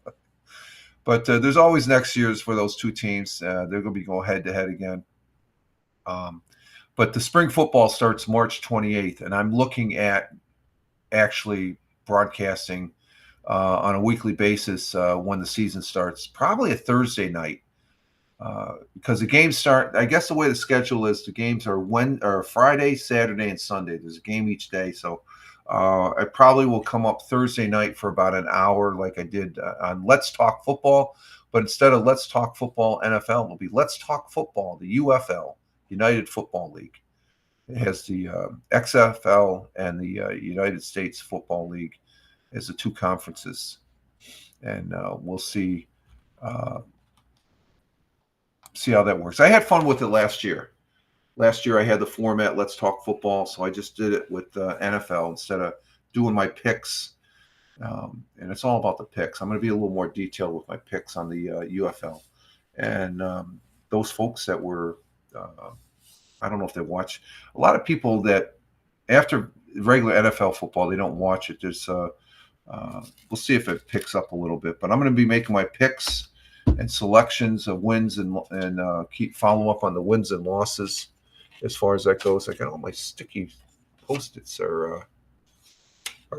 But there's always next year's for those two teams. They're going to be going head to head again. But the spring football starts March 28th, and I'm looking at actually broadcasting on a weekly basis when the season starts, probably a Thursday night, because the games start. I guess the way the schedule is, the games are Friday, Saturday, and Sunday. There's a game each day, so I probably will come up Thursday night for about an hour, like I did on Let's Talk Football. But instead of Let's Talk Football NFL, it'll be Let's Talk Football, the UFL, United Football League. It has the XFL and the United States Football League as the two conferences, and we'll see how that works. I had fun with it last year. Last year I had the format Let's Talk Football, so I just did it with NFL instead of doing my picks. And it's all about the picks. I'm going to be a little more detailed with my picks on the UFL. And those folks that were, I don't know if they watch, a lot of people that after regular NFL football, they don't watch it. There's we'll see if it picks up a little bit, but I'm going to be making my picks and selections of wins and keep follow up on the wins and losses as far as that goes. I got all my sticky Post-its are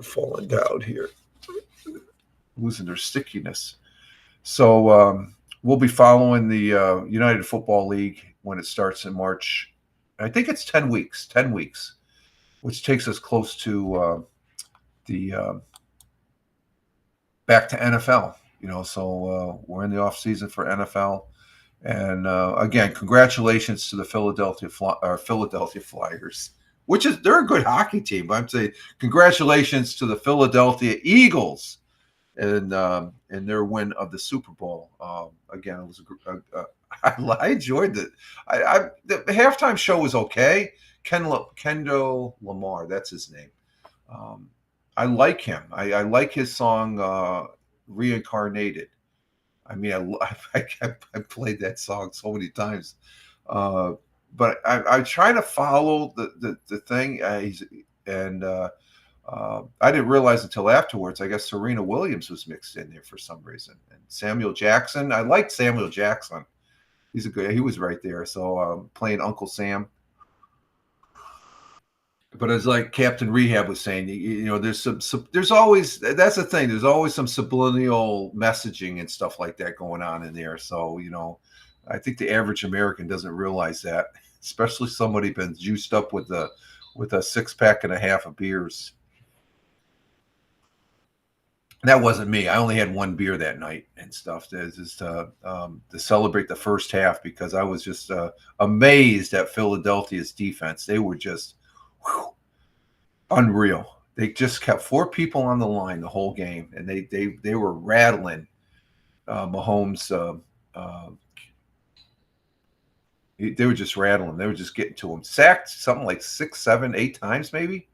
falling down here, losing their stickiness. So we'll be following the United Football League when it starts in March. I think it's 10 weeks, which takes us close to the back to NFL. So we're in the off season for NFL, and again, congratulations to the Philadelphia Flyers, they're a good hockey team. But I'm saying congratulations to the Philadelphia Eagles and their win of the Super Bowl. Again, it was I enjoyed it. The halftime show was okay. Kendall Lamar, that's his name. I like him. I like his song Reincarnated. I mean, I played that song so many times. But I try to follow the thing. I didn't realize until afterwards. I guess Serena Williams was mixed in there for some reason. And Samuel Jackson. I liked Samuel Jackson. He was right there. So playing Uncle Sam. But as like Captain Rehab was saying, there's always, that's the thing. There's always some subliminal messaging and stuff like that going on in there. So, I think the average American doesn't realize that, especially somebody been juiced up with a 6-pack and a half of beers. That wasn't me. I only had one beer that night and stuff. Just to celebrate the first half, because I was just amazed at Philadelphia's defense. They were just unreal. They just kept 4 people on the line the whole game, and they were rattling Mahomes' They were just rattling. They were just getting to him. Sacked something like 6, 7, 8 times, maybe.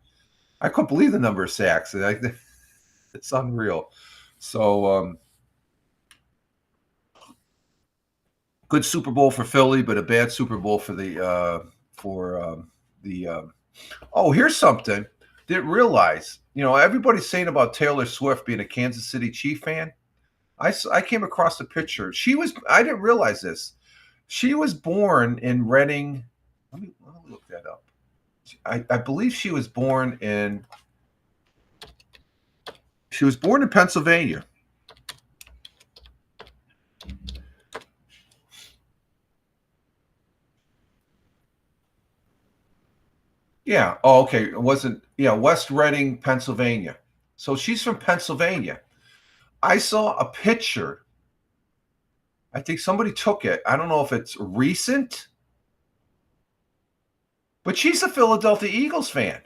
I couldn't believe the number of sacks. It's unreal. So good Super Bowl for Philly, but a bad Super Bowl for the Oh, here's something. Didn't realize. Everybody's saying about Taylor Swift being a Kansas City Chief fan. I came across a picture. I didn't realize this. She was born in Reading. Let me look that up. I believe she was born in Pennsylvania. Yeah. Oh, okay. It wasn't, West Reading, Pennsylvania. So she's from Pennsylvania. I saw a picture. I think somebody took it. I don't know if it's recent, but she's a Philadelphia Eagles fan.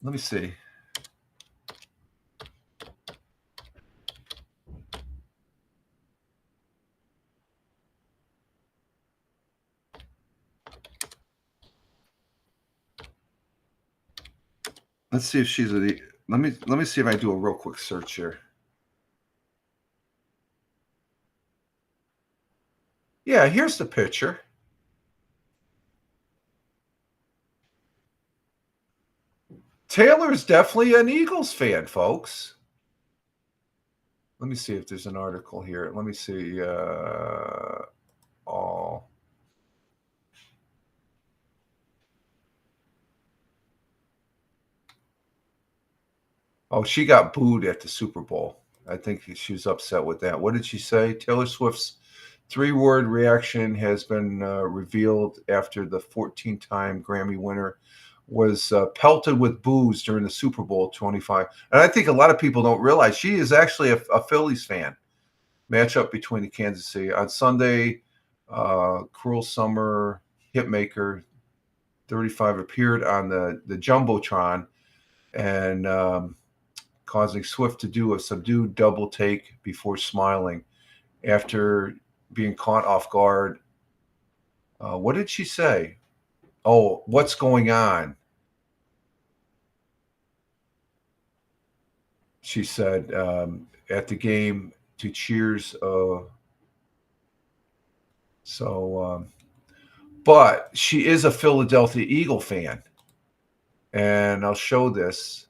Let me see. Let's see if she's let me see if I do a real quick search here. Yeah, here's the picture. Taylor's definitely an Eagles fan, folks. Let me see if there's an article here. Let me see. Oh, she got booed at the Super Bowl. I think she was upset with that. What did she say? Taylor Swift's 3-word reaction has been revealed after the 14-time Grammy winner was pelted with boos during the Super Bowl 25. And I think a lot of people don't realize she is actually a Phillies fan. Matchup between the Kansas City. On Sunday, Cruel Summer hitmaker 35 appeared on the Jumbotron and causing Swift to do a subdued double take before smiling after being caught off guard. What did she say? Oh, what's going on? She said at the game to cheers. But she is a Philadelphia Eagle fan. And I'll show this.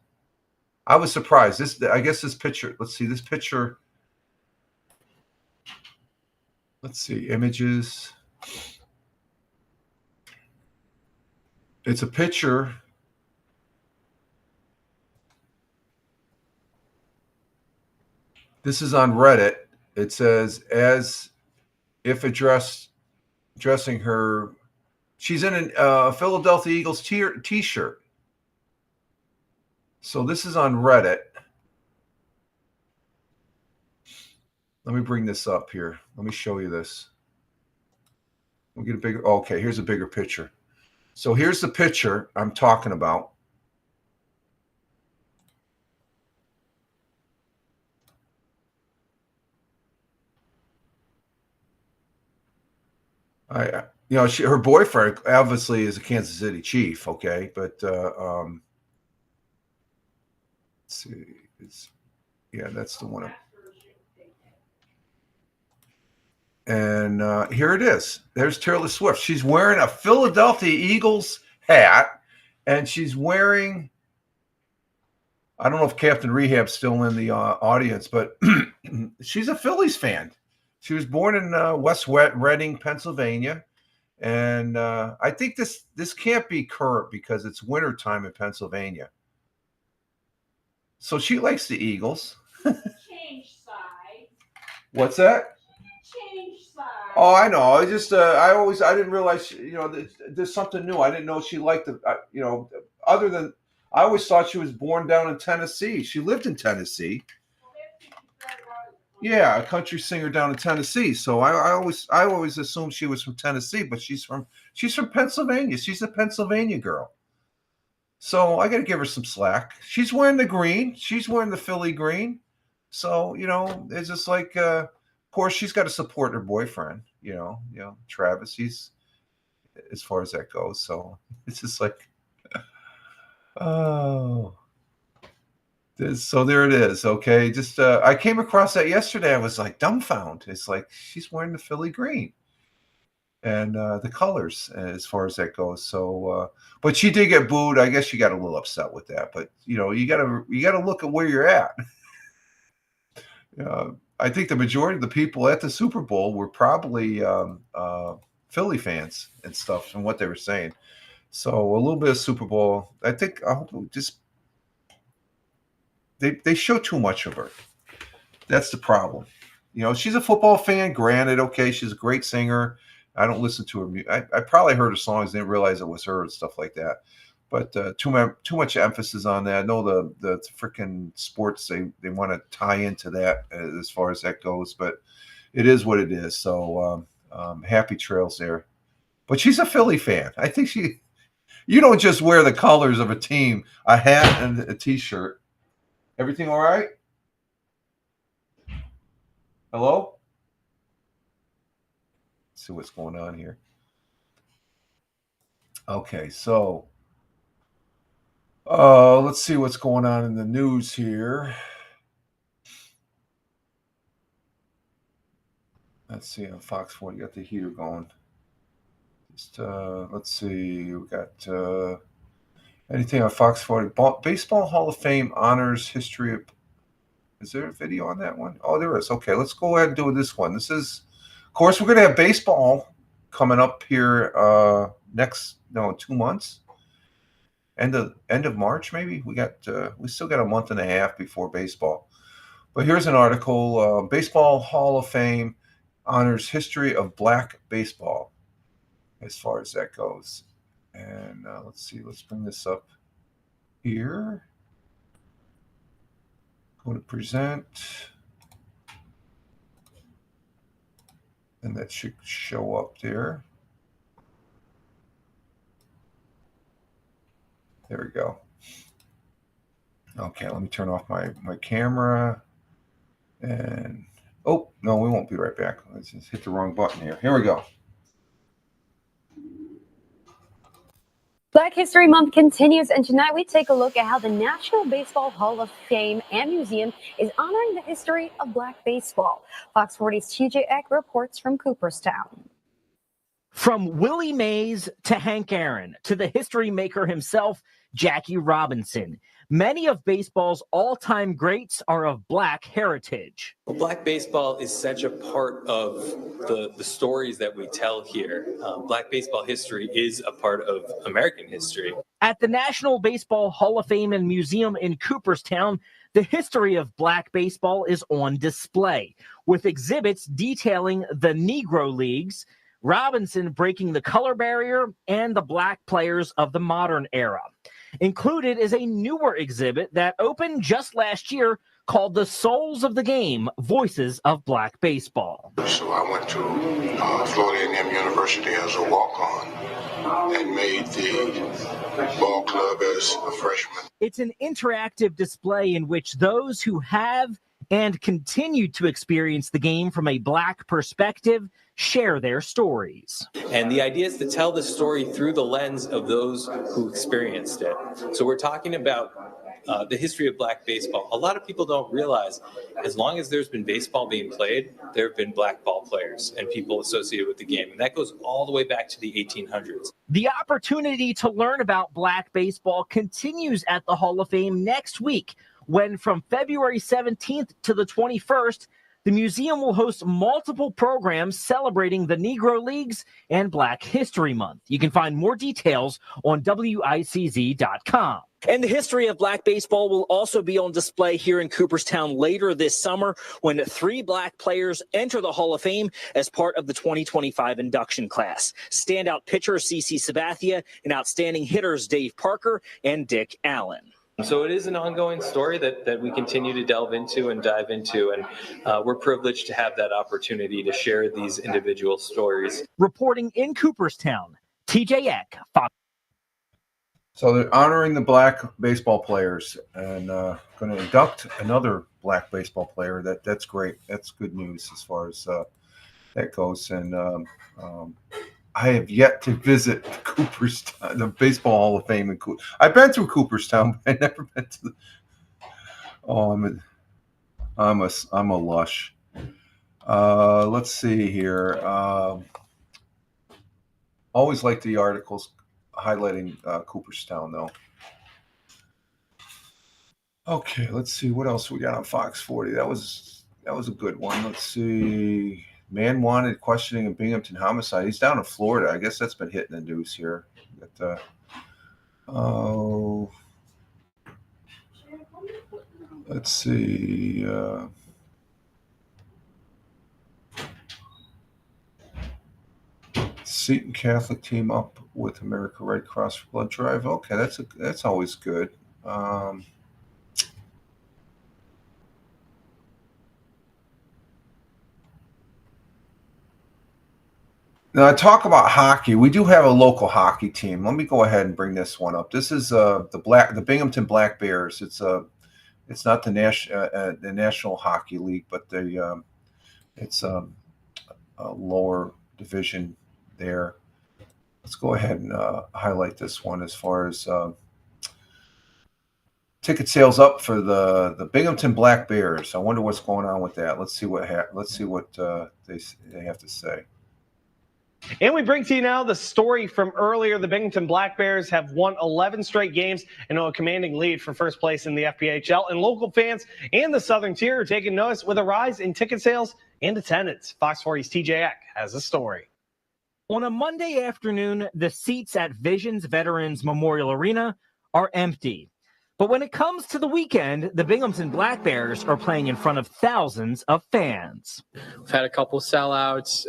I was surprised. I guess this picture, let's see, this picture. Let's see, images. It's a picture. This is on Reddit. It says, as if addressing her, she's in a Philadelphia Eagles t-shirt. So this is on Reddit. Let me bring this up here. Let me show you this. We'll get a bigger. Okay, here's a bigger picture. So here's the picture I'm talking about. Her boyfriend obviously is a Kansas City Chief. Okay, but let's see. That's the one. And here it is. There's Taylor Swift. She's wearing a Philadelphia Eagles hat, and she's wearing, I don't know if Captain Rehab's still in the audience, but she's a Phillies fan. She was born in West Reading, Pennsylvania. And I think this can't be current because it's wintertime in Pennsylvania. So she likes the Eagles. Change sides. What's that? Change sides. Oh, I know. I just, I didn't realize, there's something new. I didn't know she liked other than, I always thought she was born down in Tennessee. She lived in Tennessee. Yeah, a country singer down in Tennessee. So I always assumed she was from Tennessee, but she's from Pennsylvania. She's a Pennsylvania girl. So I got to give her some slack. She's wearing the green. She's wearing the Philly green. So, it's just like, of course, she's got to support her boyfriend, Travis. He's, as far as that goes. So it's just like, oh, so there it is. Okay. Just, I came across that yesterday. I was like dumbfounded. It's like, she's wearing the Philly green and the colors as far as that goes. So, but she did get booed. I guess she got a little upset with that, but you gotta look at where you're at. I think the majority of the people at the Super Bowl were probably Philly fans and stuff from what they were saying. So a little bit of Super Bowl. I think just they show too much of her. That's the problem. She's a football fan. Granted, okay, she's a great singer. I don't listen to her. I probably heard her songs, didn't realize it was her and stuff like that. But too much emphasis on that. I know the freaking sports they want to tie into that as far as that goes, but it is what it is. So happy trails there. But she's a Philly fan. I think you don't just wear the colors of a team, a hat and a T-shirt. Everything all right? Hello? Let's see what's going on here. Okay, so let's see what's going on in the news here. Let's see on Fox 40, got the heater going. Just let's see, we got anything on Fox 40. Baseball Hall of Fame honors history of. Is there a video on that one? Oh, there is. Okay, let's go ahead and do this one. This is, of course, we're going to have baseball coming up here in 2 months. End of March, maybe. We still got a month and a half before baseball. But here's an article: Baseball Hall of Fame honors history of black baseball, as far as that goes. And let's see. Let's bring this up here. Go to present, and that should show up there. There we go. Okay, let me turn off my camera. And, oh, no, we won't be right back. Let's just hit the wrong button here. Here we go. Black History Month continues, and tonight we take a look at how the National Baseball Hall of Fame and Museum is honoring the history of black baseball. Fox 40's TJ Eck reports from Cooperstown. From Willie Mays to Hank Aaron to the history maker himself, Jackie Robinson, many of baseball's all-time greats are of black heritage. Well, black baseball is such a part of the stories that we tell here. Black baseball history is a part of American history. At the National Baseball Hall of Fame and Museum in Cooperstown, the history of black baseball is on display, with exhibits detailing the Negro Leagues, Robinson breaking the color barrier, and the black players of the modern era. Included is a newer exhibit that opened just last year called The Souls of the Game, Voices of Black Baseball. So I went to Florida A&M University as a walk-on and made the ball club as a freshman. It's an interactive display in which those who have and continue to experience the game from a black perspective share their stories. And the idea is to tell the story through the lens of those who experienced it. So we're talking about the history of black baseball. A lot of people don't realize, as long as there's been baseball being played, there have been black ball players and people associated with the game. And that goes all the way back to the 1800s. The opportunity to learn about black baseball continues at the Hall of Fame next week, when from February 17th to the 21st, the museum will host multiple programs celebrating the Negro Leagues and Black History Month. You can find more details on WICZ.com. And the history of black baseball will also be on display here in Cooperstown later this summer when 3 black players enter the Hall of Fame as part of the 2025 induction class. Standout pitcher CeCe Sabathia and outstanding hitters Dave Parker and Dick Allen. So it is an ongoing story that we continue to delve into and dive into, and we're privileged to have that opportunity to share these individual stories. Reporting in Cooperstown, TJ Eck, Fox. So they're honoring the black baseball players and going to induct another black baseball player. That's great. That's good news as far as that goes. And I have yet to visit Cooperstown, the Baseball Hall of Fame in Cooperstown. I've been through Cooperstown, but I've never been to the. Oh, I'm a lush. Let's see here. Always like the articles highlighting Cooperstown, though. Okay, let's see what else we got on Fox 40. That was a good one. Let's see. Man wanted questioning in Binghamton homicide. He's down in Florida. I guess that's been hitting the news here. But, let's see. Seton Catholic team up with America Red Cross for blood drive. Okay, that's always good. Now, I talk about hockey. We do have a local hockey team. Let me go ahead and bring this one up. This is the Binghamton Black Bears. It's not the National Hockey League, but it's a lower division there. Let's go ahead and highlight this one as far as ticket sales up for the Binghamton Black Bears. I wonder what's going on with that. Let's see what they have to say. And we bring to you now the story from earlier. The Binghamton Black Bears have won 11 straight games and a commanding lead for first place in the FPHL. And local fans and the Southern Tier are taking notice with a rise in ticket sales and attendance. Fox 40's TJ Eck has a story. On a Monday afternoon, the seats at Visions Veterans Memorial Arena are empty. But when it comes to the weekend, the Binghamton Black Bears are playing in front of thousands of fans. We've had a couple sellouts,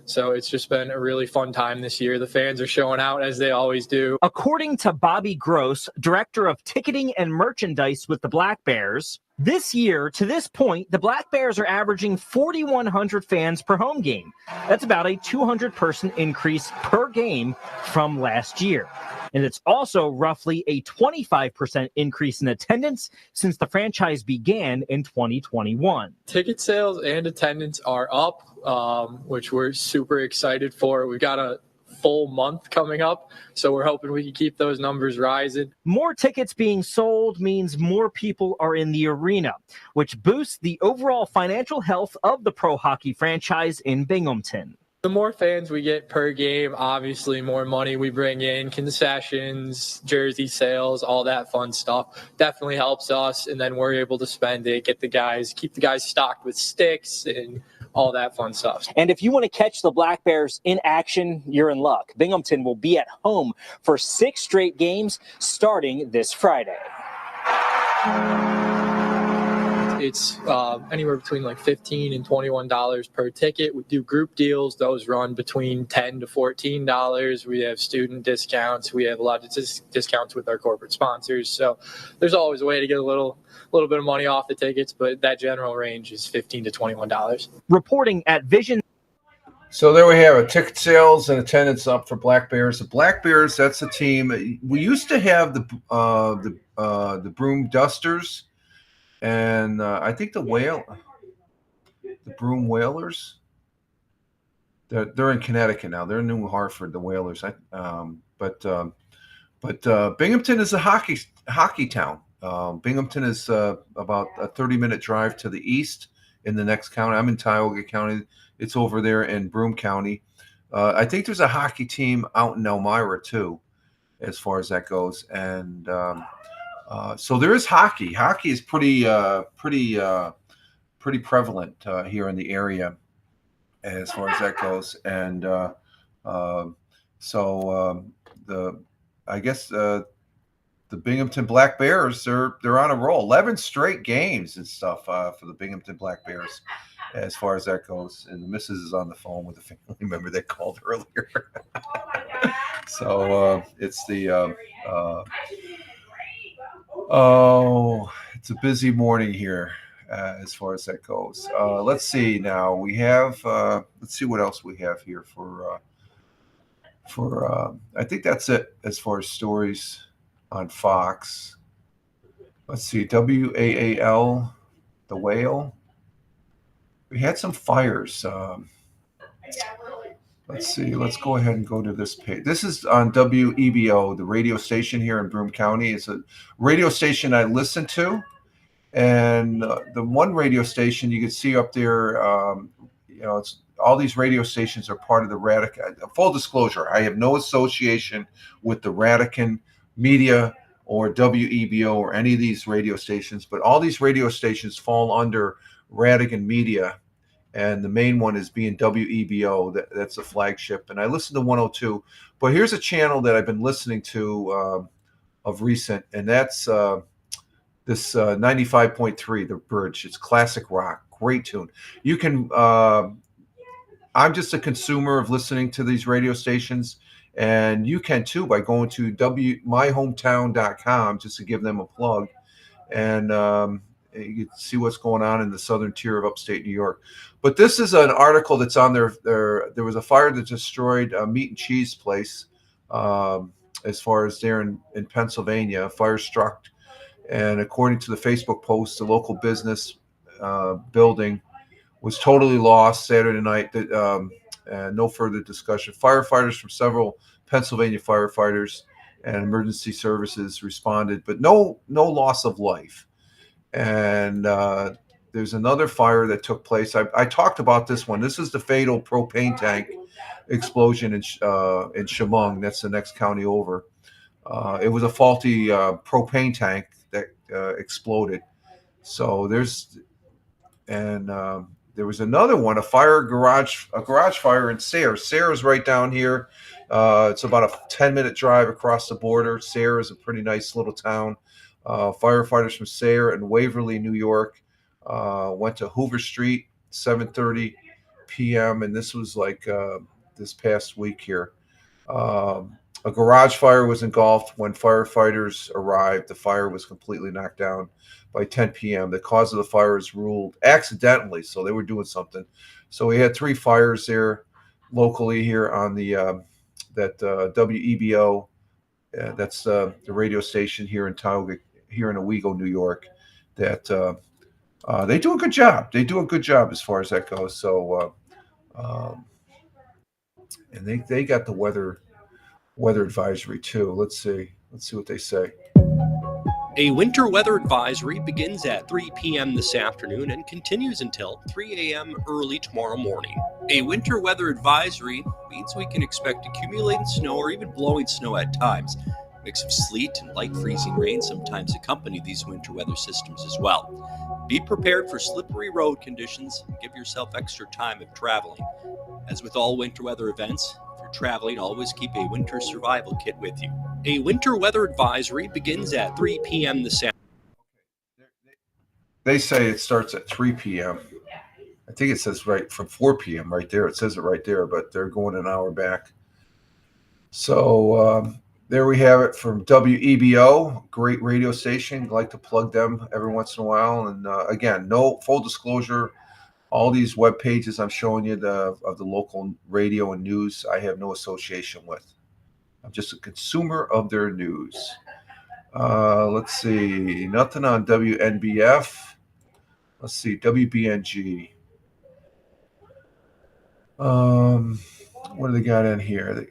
so it's just been a really fun time this year. The fans are showing out as they always do. According to Bobby Gross, director of ticketing and merchandise with the Black Bears, this year, to this point, the Black Bears are averaging 4,100 fans per home game. That's about a 200-person increase per game from last year. And it's also roughly a 25% increase in attendance since the franchise began in 2021. Ticket sales and attendance are up, which we're super excited for. We've got a full month coming up, so we're hoping we can keep those numbers rising. More tickets being sold means more people are in the arena, which boosts the overall financial health of the pro hockey franchise in Binghamton. The more fans we get per game, obviously more money we bring in, concessions, jersey sales, all that fun stuff definitely helps us. And then we're able to spend it, keep the guys stocked with sticks and all that fun stuff. And if you want to catch the Black Bears in action, you're in luck. Binghamton will be at home for 6 straight games starting this Friday. It's anywhere between like $15 and $21 per ticket. We do group deals. Those run between $10 to $14. We have student discounts. We have a lot of discounts with our corporate sponsors. So there's always a way to get a little bit of money off the tickets, but that general range is $15 to $21. Reporting at Vision. So there we have it. Ticket sales and attendance up for Black Bears. The Black Bears, that's a team. We used to have the Broom Dusters. And I think the Broom Whalers, they're in Connecticut now. They're in New Hartford, the Whalers. But Binghamton is a hockey town. Binghamton is about a 30-minute drive to the east in the next county. I'm in Tioga County. It's over there in Broome County. I think there's a hockey team out in Elmira too, as far as that goes. And so there is hockey. Hockey is pretty prevalent here in the area, as far as that goes. And I guess the Binghamton Black Bears, they're on a roll. 11 straight games and stuff for the Binghamton Black Bears, as far as that goes. And the missus is on the phone with a family member that called earlier. So it's the it's a busy morning here as far as that goes. Let's see now. We have let's see what else we have here I think that's it as far as stories on Fox. Let's see, WAAL, the whale. We had some fires. Let's see. Let's go ahead and go to this page. This is on WEBO, the radio station here in Broome County. It's a radio station I listen to, and the one radio station you can see up there. It's all these radio stations are part of the Radican. Full disclosure: I have no association with the Radican Media or WEBO or any of these radio stations, but all these radio stations fall under Radican Media. And the main one is being WEBO. That's a flagship. And I listen to 102. But here's a channel that I've been listening to of recent, and that's this 95.3, The Bridge. It's classic rock. Great tune. You can. I'm just a consumer of listening to these radio stations, and you can too by going to myhometown.com, just to give them a plug. And you can see what's going on in the southern tier of upstate New York. But this is an article that's on there. There was a fire that destroyed a meat and cheese place as far as there in Pennsylvania. Fire struck, and according to the Facebook post, the local business building was totally lost Saturday night. And no further discussion. Firefighters from several Pennsylvania firefighters and emergency services responded, but no loss of life. And there's another fire that took place. I talked about this one. This is the fatal propane tank explosion in Chemung. That's the next county over. It was a faulty propane tank that exploded. So there was another one, a garage fire in Sayre. Sayre is right down here. It's about a 10-minute drive across the border. Sayre is a pretty nice little town. Firefighters from Sayre and Waverly, New York, went to Hoover Street, 7:30 p.m. And this was like this past week here. A garage fire was engulfed. When firefighters arrived, the fire was completely knocked down by 10 p.m. The cause of the fire is ruled accidentally, so they were doing something. So we had 3 fires there locally here on the WEBO. That's the radio station here in Tioga, here in Owego, New York. That they do a good job. They do a good job as far as that goes. So, and they got the weather advisory too. Let's see what they say. A winter weather advisory begins at 3 p.m. this afternoon and continues until 3 a.m. early tomorrow morning. A winter weather advisory means we can expect accumulated snow or even blowing snow at times. A mix of sleet and light freezing rain sometimes accompany these winter weather systems as well. Be prepared for slippery road conditions and give yourself extra time if traveling. As with all winter weather events, traveling, always keep a winter survival kit with you. A winter weather advisory begins at 3 p.m. this afternoon. They say it starts at 3 p.m. I think it says right from 4 p.m. right there. It says it right there, but they're going an hour back. So there we have it from WEBO, great radio station. I like to plug them every once in a while. And again, no full disclosure. All these web pages I'm showing you of the local radio and news, I have no association with. I'm just a consumer of their news. Let's see. Nothing on WNBF. Let's see. WBNG. What do they got in here?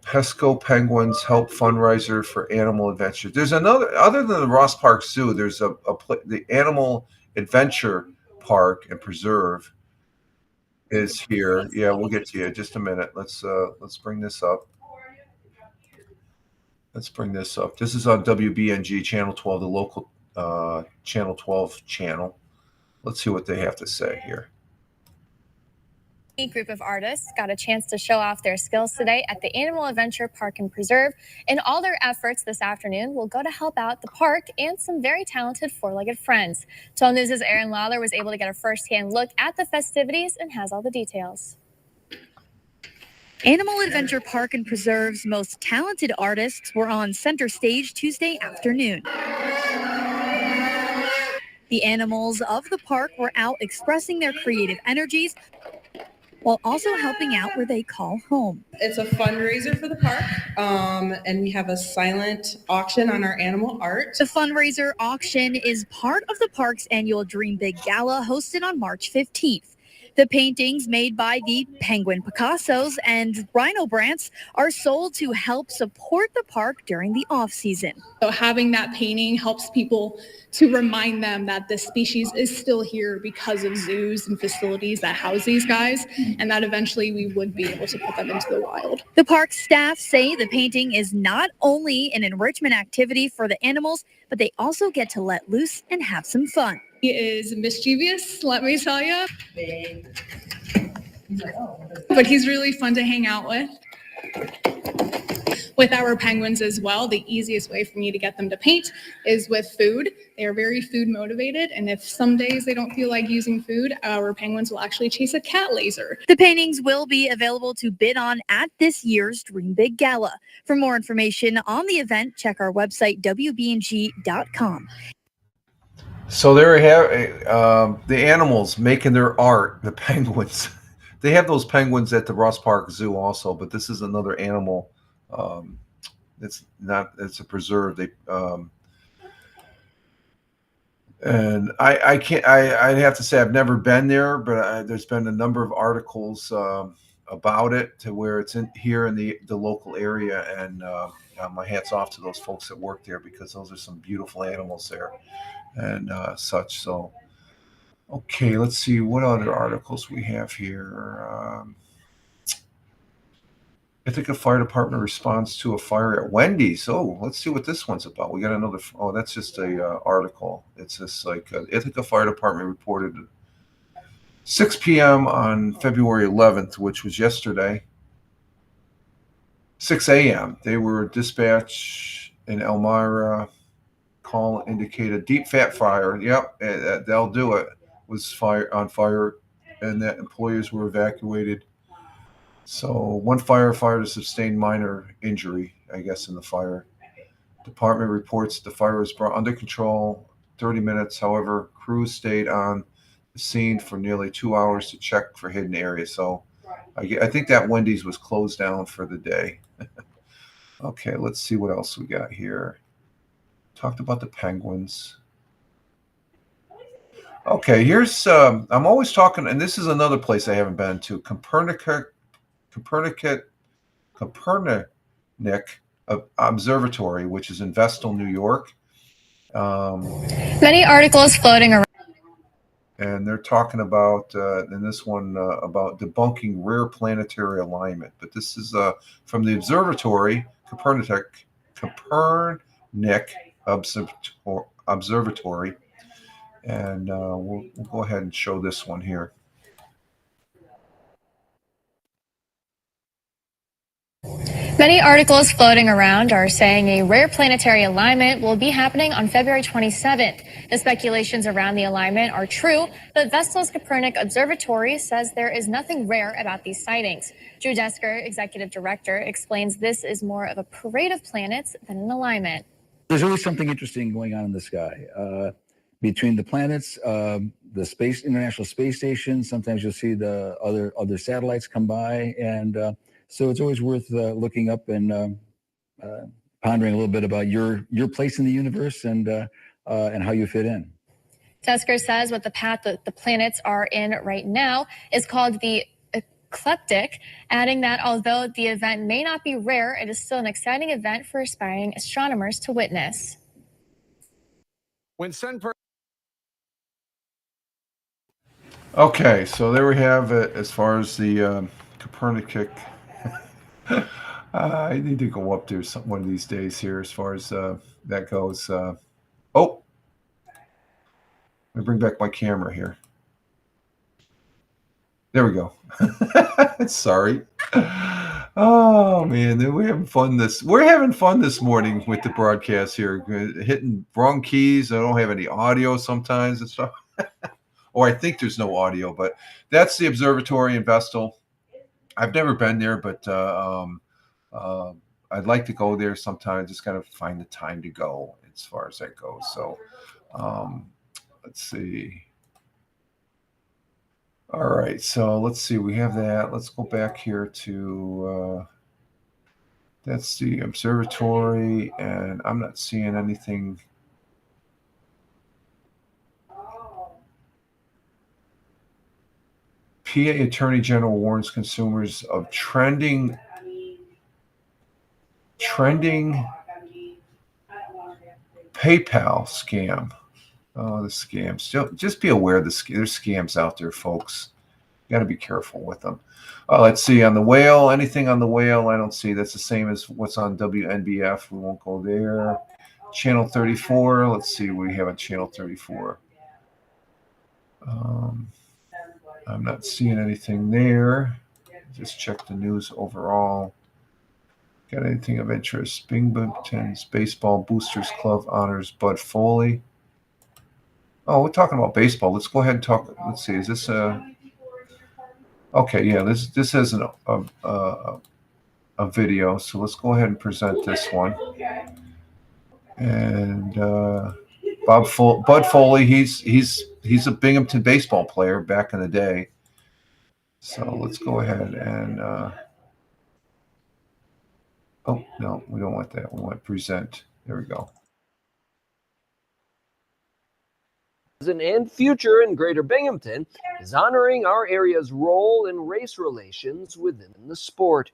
Pesco Penguins help fundraiser for Animal Adventure. There's another, other than the Ross Park Zoo, there's the Animal Adventure Park and Preserve is here. Yeah, we'll get to you in just a minute. Let's bring this up. Let's bring this up. This is on WBNG Channel 12, the local Channel 12 channel. Let's see what they have to say here. A group of artists got a chance to show off their skills today at the Animal Adventure Park and Preserve, and all their efforts this afternoon will go to help out the park and some very talented four-legged friends. 12 News' Aaron Lawler was able to get a first-hand look at the festivities and has all the details. Animal Adventure Park and Preserve's most talented artists were on center stage Tuesday afternoon. The animals of the park were out expressing their creative energies while also helping out where they call home. It's a fundraiser for the park, and we have a silent auction on our animal art. The fundraiser auction is part of the park's annual Dream Big Gala hosted on March 15th. The paintings made by the Penguin Picassos and Rhino Brants are sold to help support the park during the off-season. So having that painting helps people to remind them that this species is still here because of zoos and facilities that house these guys, and that eventually we would be able to put them into the wild. The park staff say the painting is not only an enrichment activity for the animals, but they also get to let loose and have some fun. He is mischievous, let me tell you. But he's really fun to hang out with. With our penguins as well, the easiest way for me to get them to paint is with food. They are very food motivated, and if some days they don't feel like using food, our penguins will actually chase a cat laser. The paintings will be available to bid on at this year's Dream Big Gala. For more information on the event, check our website, wbng.com. So there we have the animals making their art, the penguins. They have those penguins at the Ross Park Zoo also, but this is another animal. It's a preserve. And I'd have to say I've never been there, but there's been a number of articles about it to where it's here in the local area. And my hat's off to those folks that work there, because those are some beautiful animals there and such. So, okay, let's see what other articles we have here. Ithaca Fire Department responds to a fire at Wendy's. Oh, let's see what this one's about. We got another. Oh, that's just a article. It's just like Ithaca Fire Department reported 6 p.m. on February 11th, which was yesterday. 6 a.m. They were dispatched in Elmira. Call indicated deep fat fire. Yep, they'll do it. Was on fire, and that employees were evacuated. So one firefighter sustained minor injury, I guess, in the fire. Department reports the fire was brought under control 30 minutes. However, crews stayed on the scene for nearly 2 hours to check for hidden areas. So I think that Wendy's was closed down for the day. Okay, let's see what else we got here. Talked about the penguins. Okay, here's I'm always talking, and this is another place I haven't been to, Copernic Observatory, which is in Vestal, New York. Many articles floating around. And they're talking about, in this one, about debunking rare planetary alignment. But this is from the observatory, Copernic Observatory. And we'll go ahead and show this one here. Many articles floating around are saying a rare planetary alignment will be happening on February 27th. The speculations around the alignment are true, but Vestal's Copernic Observatory says there is nothing rare about these sightings. Drew Desker, executive director, explains this is more of a parade of planets than an alignment. There's always something interesting going on in the sky. Between the planets, the International Space Station, sometimes you'll see the other satellites come by, and so it's always worth looking up and pondering a little bit about your place in the universe and how you fit in. Desker says what the path that the planets are in right now is called the ecliptic, adding that although the event may not be rare, it is still an exciting event for aspiring astronomers to witness. Okay, so there we have it as far as the Copernic. I need to go up there one of these days here as far as that goes. Oh, let me bring back my camera here. There we go. Sorry. Oh man, we're having fun this morning with the broadcast here. Hitting wrong keys. I don't have any audio sometimes and stuff. Or I think there's no audio, but that's the observatory in Vestal. I've never been there, but I'd like to go there sometime. Just gotta find the time to go as far as that goes. So let's see. All right, so let's see. We have that. Let's go back here to that's the observatory, and I'm not seeing anything. PA Attorney General warns consumers of trending PayPal scam. Oh, the scams. Just be aware there's scams out there, folks. You got to be careful with them. Let's see. On the whale, anything on the whale, I don't see. That's the same as what's on WNBF. We won't go there. Channel 34. Let's see what we have on Channel 34. I'm not seeing anything there. Just check the news overall. Got anything of interest? Binghamton's Baseball Boosters Club honors Bud Foley. Oh, we're talking about baseball. Let's go ahead and talk. Let's see. Is this okay? Yeah, this has a video. So let's go ahead and present this one. And Bud Foley, he's a Binghamton baseball player back in the day. So let's go ahead and oh no, we don't want that. We want present. There we go. And future in Greater Binghamton is honoring our area's role in race relations within the sport.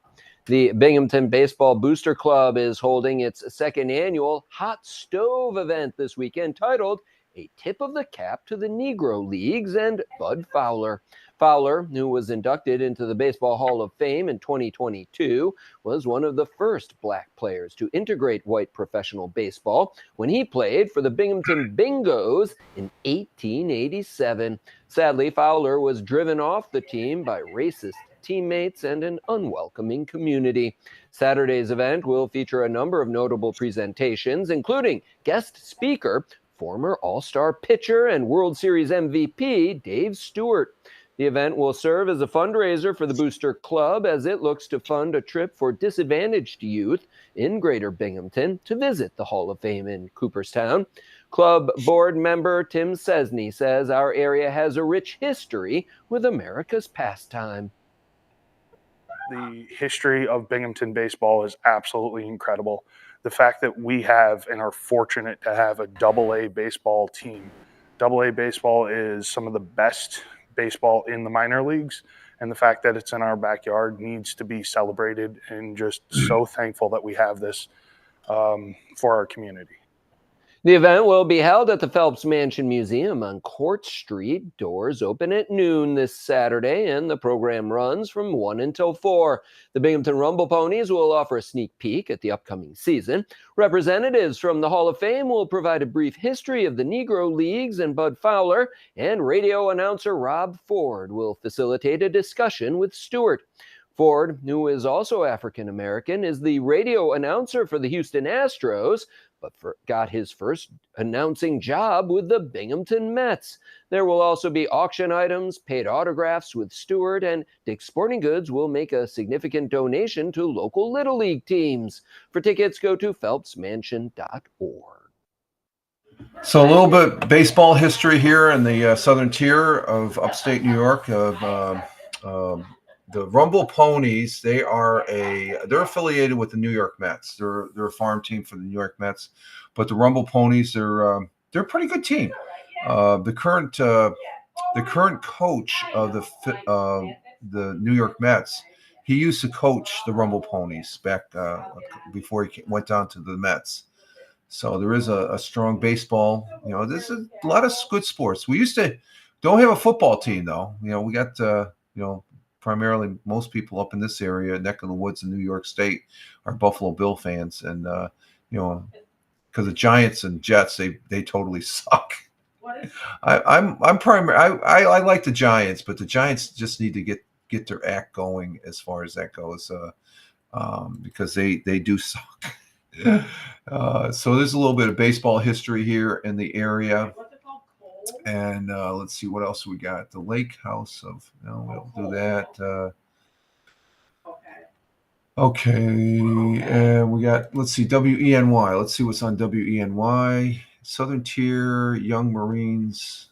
The Binghamton Baseball Booster Club is holding its second annual Hot Stove event this weekend titled A Tip of the Cap to the Negro Leagues and Bud Fowler. Fowler, who was inducted into the Baseball Hall of Fame in 2022, was one of the first black players to integrate white professional baseball when he played for the Binghamton Bingos in 1887. Sadly, Fowler was driven off the team by racist teammates and an unwelcoming community. Saturday's event will feature a number of notable presentations, including guest speaker, former All-Star pitcher and World Series MVP Dave Stewart. The event will serve as a fundraiser for the Booster Club as it looks to fund a trip for disadvantaged youth in Greater Binghamton to visit the Hall of Fame in Cooperstown. Club board member Tim Cesney says our area has a rich history with America's pastime. The history of Binghamton baseball is absolutely incredible. The fact that we have and are fortunate to have a AA baseball team. AA baseball is some of the best baseball in the minor leagues, and the fact that it's in our backyard needs to be celebrated, and just so thankful that we have this for our community. The event will be held at the Phelps Mansion Museum on Court Street. Doors open at noon this Saturday, and the program runs from 1 until 4. The Binghamton Rumble Ponies will offer a sneak peek at the upcoming season. Representatives from the Hall of Fame will provide a brief history of the Negro Leagues and Bud Fowler, and radio announcer Rob Ford will facilitate a discussion with Stewart. Ford, who is also African American, is the radio announcer for the Houston Astros, but got his first announcing job with the Binghamton Mets. There will also be auction items, paid autographs with Stewart, and Dick's Sporting Goods will make a significant donation to local Little League teams. For tickets, go to phelpsmansion.org. So a little bit baseball history here in the southern tier of upstate New York. The Rumble Ponies, they're affiliated with the New York Mets. They're a farm team for the New York Mets, but the Rumble Ponies, they're a pretty good team. The current coach of the New York Mets, he used to coach the Rumble Ponies back before he went down to the Mets. So there is a strong baseball. There's a lot of good sports. We don't have a football team though. We got primarily most people up in this area, neck of the woods in New York State, are Buffalo Bill fans, and because the Giants and Jets, they totally suck. I like the Giants, but the Giants just need to get their act going as far as that goes, because they do suck. So there's a little bit of baseball history here in the area. And let's see what else we got. The Lake House of, no, we'll do that. Okay, and we got, let's see, WENY. Let's see what's on WENY. Southern Tier, Young Marines,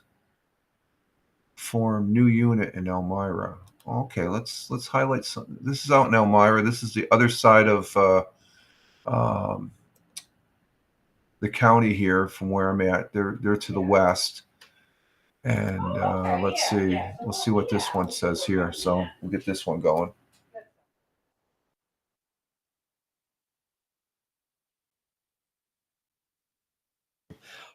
form new unit in Elmira. Okay, let's highlight some. This is out in Elmira. This is the other side of the county here from where I'm at. They're to the west. And let's see. We'll see what this one says here. So we'll get this one going.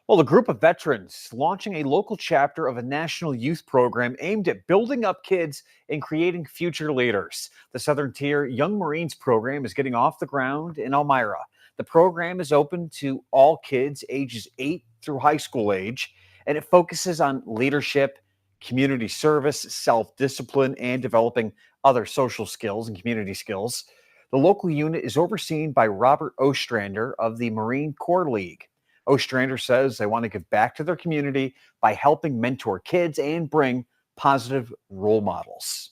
Well, a group of veterans launching a local chapter of a national youth program aimed at building up kids and creating future leaders. The Southern Tier Young Marines program is getting off the ground in Elmira. The program is open to all kids ages 8 through high school age, and it focuses on leadership, community service, self-discipline, and developing other social skills and community skills. The local unit is overseen by Robert Ostrander of the Marine Corps League. Ostrander says they want to give back to their community by helping mentor kids and bring positive role models.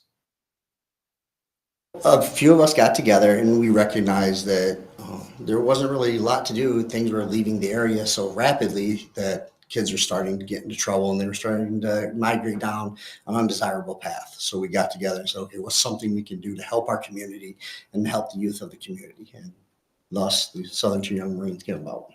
A few of us got together and we recognized that there wasn't really a lot to do. Things were leaving the area so rapidly that kids were starting to get into trouble and they were starting to migrate down an undesirable path. So we got together and said, okay, what's something we can do to help our community and help the youth of the community? And thus the Southern Tier Young Marines came about.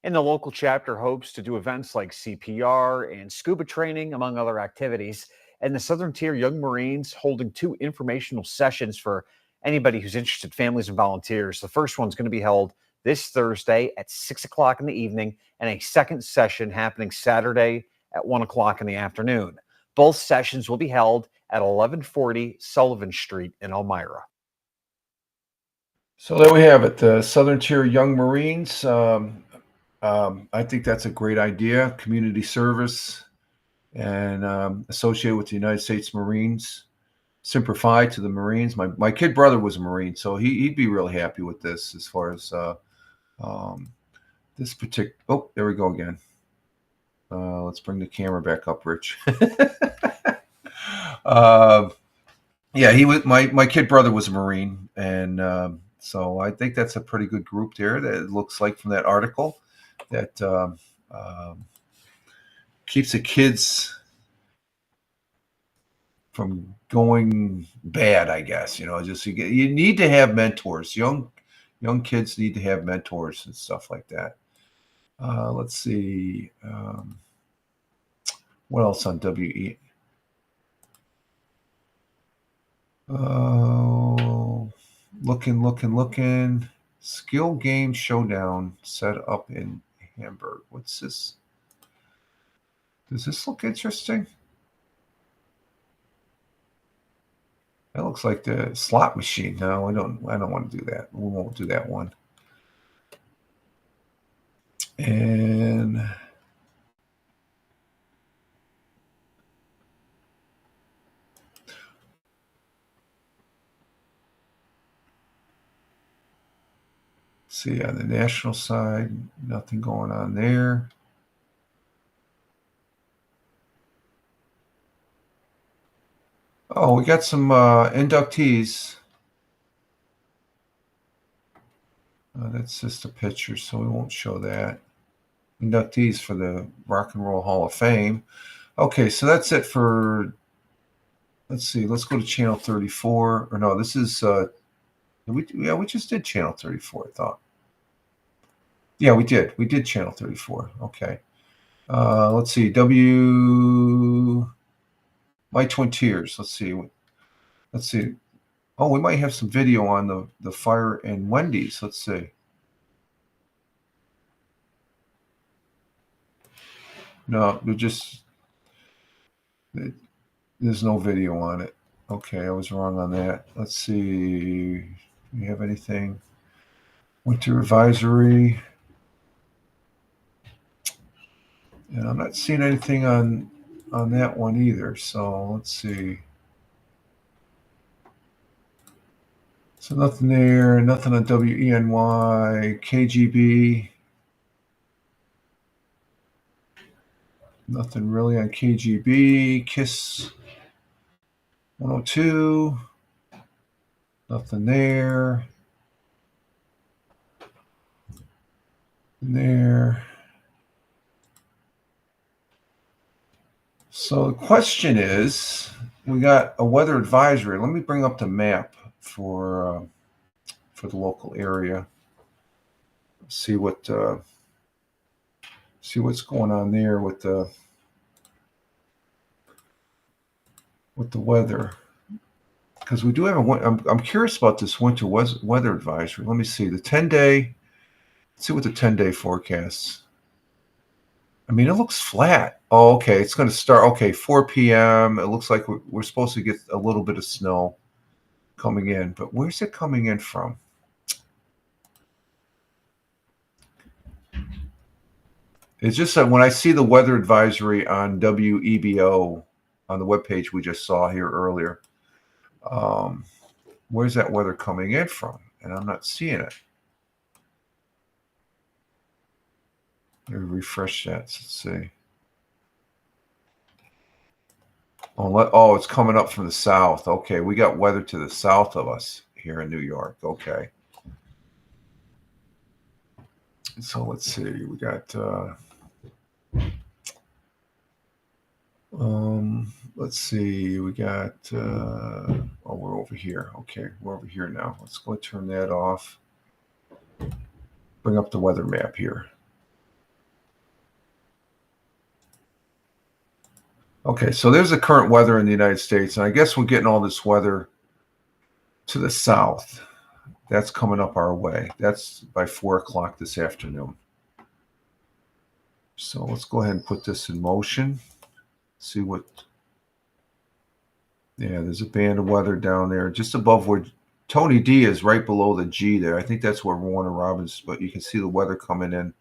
And the local chapter hopes to do events like CPR and scuba training, among other activities. And the Southern Tier Young Marines holding 2 informational sessions for anybody who's interested, families and volunteers. The first one's going to be held this Thursday at 6 o'clock in the evening, and a second session happening Saturday at 1 o'clock in the afternoon. Both sessions will be held at 1140 Sullivan Street in Elmira. So there we have it, the Southern Tier Young Marines. I think that's a great idea. Community service and associated with the United States Marines. Simplify to the Marines. My kid brother was a Marine, so he'd be really happy with this as far as this particular. Oh, there we go again. Let's bring the camera back up, Rich. Yeah, he was my kid brother was a Marine, and so I think that's a pretty good group there. That it looks like from that article that keeps the kids from going bad, I guess. Just you need to have mentors. Young kids need to have mentors and stuff like that. Let's see. What else on WE? Looking. Skill game showdown set up in Hamburg. What's this? Does this look interesting? That looks like the slot machine. No, I don't want to do that. We won't do that one. And see, on the national side, nothing going on there. Oh, we got some inductees. That's just a picture, so we won't show that. Inductees for the Rock and Roll Hall of Fame. Okay, so that's it for, let's see, let's go to channel 34. Or no, this is, we just did channel 34, I thought. Yeah, we did. We did channel 34. Okay. Let's see, My Twin Tiers. Let's see. Oh, we might have some video on the fire in Wendy's. Let's see. No, there's no video on it. Okay, I was wrong on that. Let's see. Do we have anything? Winter advisory. And I'm not seeing anything on that one either. So let's see. So nothing there, nothing on WENY, KGB. Nothing really on KGB, KISS 102. Nothing there. There. So the question is, we got a weather advisory. Let me bring up the map for the local area. See what's going on there with the weather, because we do have I'm curious about this winter weather advisory. Let me see the 10-day. Let's see what the 10-day forecasts. I mean, it looks flat. Oh, okay. It's going to start. Okay, 4 p.m. It looks like we're supposed to get a little bit of snow coming in, but where's it coming in from? It's just that when I see the weather advisory on WEBO on the webpage we just saw here earlier, where's that weather coming in from? And I'm not seeing it. Let me refresh that. Let's see. Oh, it's coming up from the south. Okay, we got weather to the south of us here in New York. Okay. So let's see. We got let's see. We got oh, we're over here. Okay, we're over here now. Let's go turn that off. Bring up the weather map here. Okay, so there's the current weather in the United States, and I guess we're getting all this weather to the south. That's coming up our way. That's by 4 o'clock this afternoon. So let's go ahead and put this in motion. See what. Yeah, there's a band of weather down there just above where Tony D is, right below the G there. I think that's where Warner Robins, but you can see the weather coming in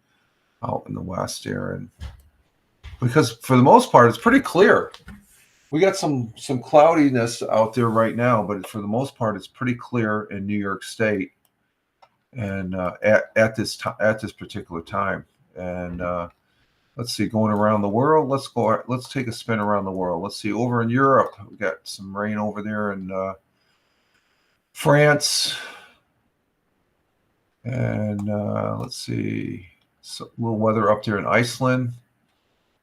out in the west there. And because for the most part, it's pretty clear. We got some cloudiness out there right now, but for the most part, it's pretty clear in New York State, and at this particular time. And let's see, going around the world. Let's take a spin around the world. Let's see, over in Europe, we got some rain over there in France, and let's see, a little weather up there in Iceland.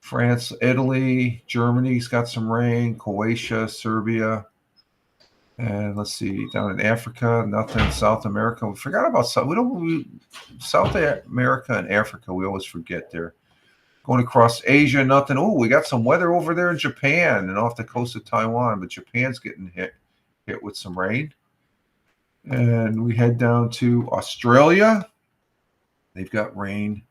France, Italy, Germany's got some rain, Croatia, Serbia, and let's see, down in Africa, nothing. South America, we forgot about South America and Africa. We always forget there. Going across Asia, nothing. Oh, we got some weather over there in Japan and off the coast of Taiwan, but Japan's getting hit with some rain. And we head down to Australia. They've got rain.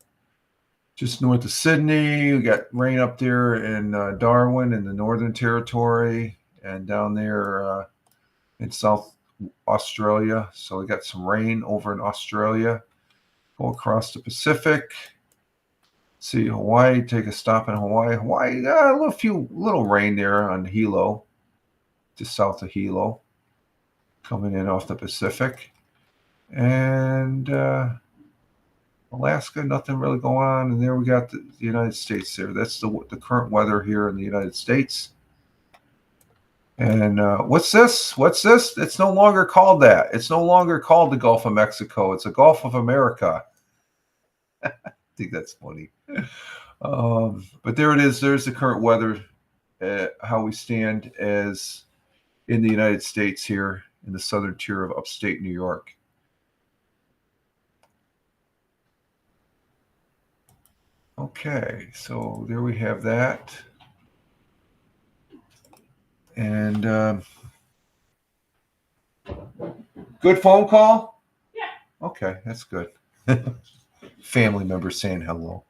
Just north of Sydney, we got rain up there in Darwin in the Northern Territory, and down there in South Australia. So we got some rain over in Australia. Go across the Pacific. See Hawaii. Take a stop in Hawaii. Hawaii, a little rain there on Hilo, just south of Hilo, coming in off the Pacific, and Alaska, nothing really going on. And there we got the United States there. That's the current weather here in the United States. And what's this? It's no longer called that. It's no longer called the Gulf of Mexico. It's a Gulf of America. I think that's funny. But there it is. There's the current weather, how we stand as in the United States here in the southern tier of upstate New York. Okay, so there we have that. And good phone call? Yeah. Okay, that's good. Family member saying hello.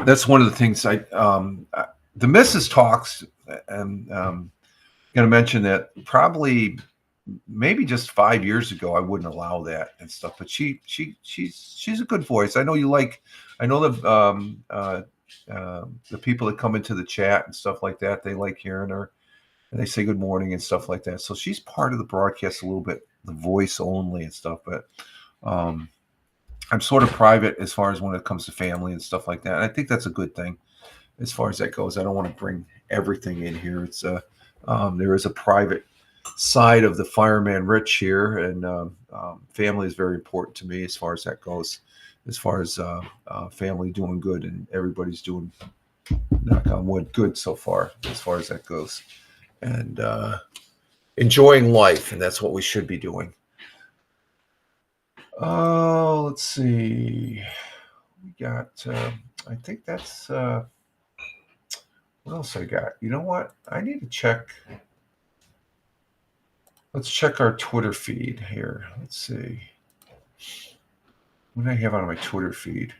That's one of the things the missus talks, and going to mention that probably maybe just 5 years ago I wouldn't allow that and stuff, but she's a good voice. I know the people that come into the chat and stuff like that, they like hearing her, and they say good morning and stuff like that. So she's part of the broadcast a little bit, the voice only and stuff, but I'm sort of private as far as when it comes to family and stuff like that. And I think that's a good thing as far as that goes. I don't want to bring everything in here. It's there is a private side of the fireman Rich here, and family is very important to me as far as that goes, as far as family doing good and everybody's doing knock on wood, good so far as that goes. And enjoying life, and that's what we should be doing. Oh, let's see. We got, I think that's, what else I got? You know what? I need to check. Let's check our Twitter feed here. Let's see. What do I have on my Twitter feed?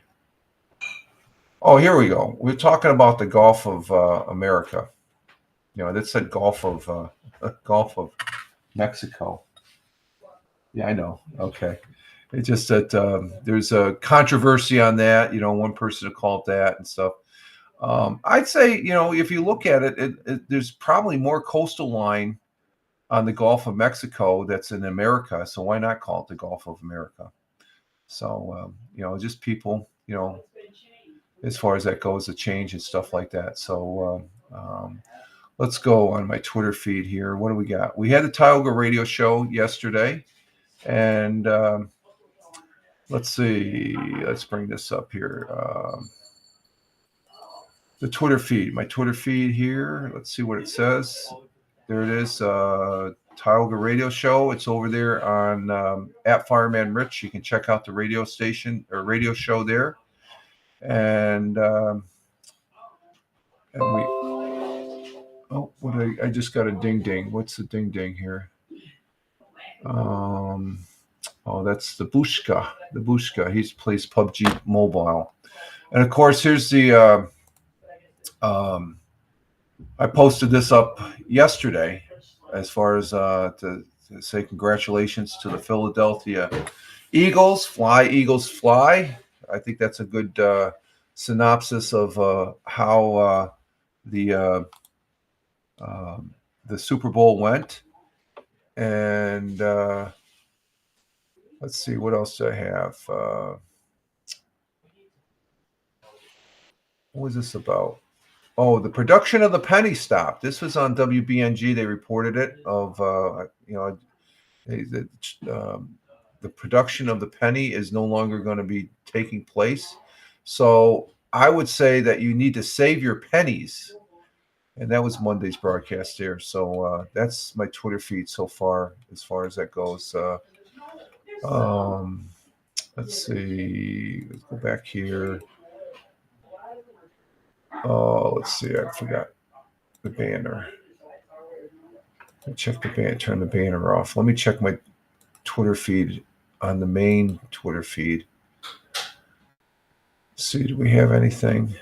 Oh, here we go. We're talking about the Gulf of America. You know, that said Gulf of Mexico. Yeah, I know. Okay. It's just that there's a controversy on that. You know, one person to call it that and stuff. I'd say, you know, if you look at it, there's probably more coastal line on the Gulf of Mexico that's in America. So why not call it the Gulf of America? So, you know, just people, you know, as far as that goes, the change and stuff like that. So let's go on my Twitter feed here. What do we got? We had the Tioga radio show yesterday. And let's see. Let's bring this up here. The Twitter feed. My Twitter feed here. Let's see what it says. There it is. Tioga Radio Show. It's over there on at Fireman Rich. You can check out the radio station or radio show there. And we. Oh, what I just got a ding ding. What's the ding ding here? Oh, that's the Bushka. The Bushka. He plays PUBG Mobile. And of course, here's the. I posted this up yesterday, as far as to say congratulations to the Philadelphia Eagles. Fly, Eagles, fly. I think that's a good synopsis of how the Super Bowl went. And let's see, what else do I have? What was this about? Oh, the production of the penny stopped. This was on WBNG. They reported it of, you know, the production of the penny is no longer going to be taking place. So I would say that you need to save your pennies. And that was Monday's broadcast there. So that's my Twitter feed so far as that goes. Let's see. Let's go back here. Oh, let's see. I forgot the banner. Check the banner. Turn the banner off. Let me check my Twitter feed on the main Twitter feed. Let's see, do we have anything?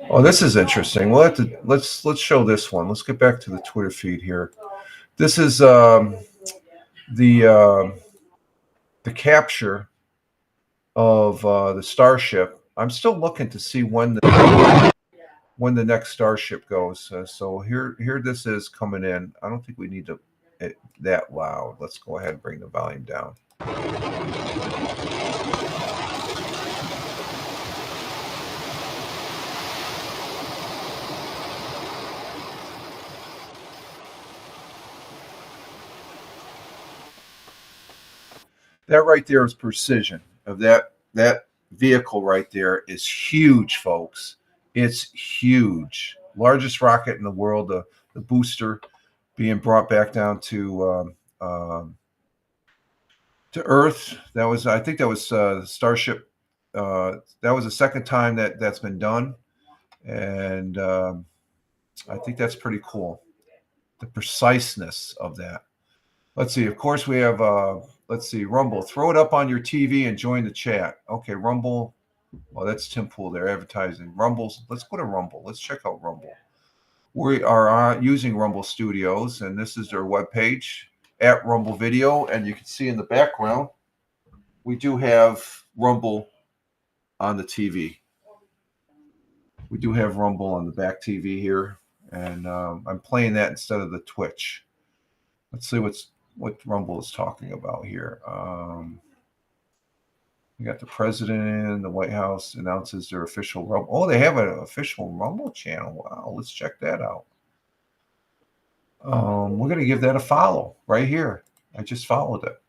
Oh, this is interesting. We'll have to let's show this one. Let's get back to the Twitter feed here. This is the capture of the Starship. I'm still looking to see when the next Starship goes. So here this is coming in. I don't think we need to that loud. Let's go ahead and bring the volume down. That right there is precision of that vehicle right there is huge, folks. It's huge. Largest rocket in the world, the booster being brought back down to Earth. That was, I think that was Starship. That was the second time that's been done. And I think that's pretty cool. The preciseness of that. Let's see. Of course, we have, let's see, Rumble. Throw it up on your TV and join the chat. Okay, Rumble. Well, that's Tim Pool there advertising. Rumble's. Let's go to Rumble. Let's check out Rumble. We are using Rumble Studios, and this is their webpage at Rumble Video. And you can see in the background, we do have Rumble on the TV. We do have Rumble on the back TV here, and I'm playing that instead of the Twitch. Let's see what Rumble is talking about here. We got the president in the White House announces their official Rumble. Oh, they have an official Rumble channel. Wow, let's check that out. We're going to give that a follow right here. I just followed it.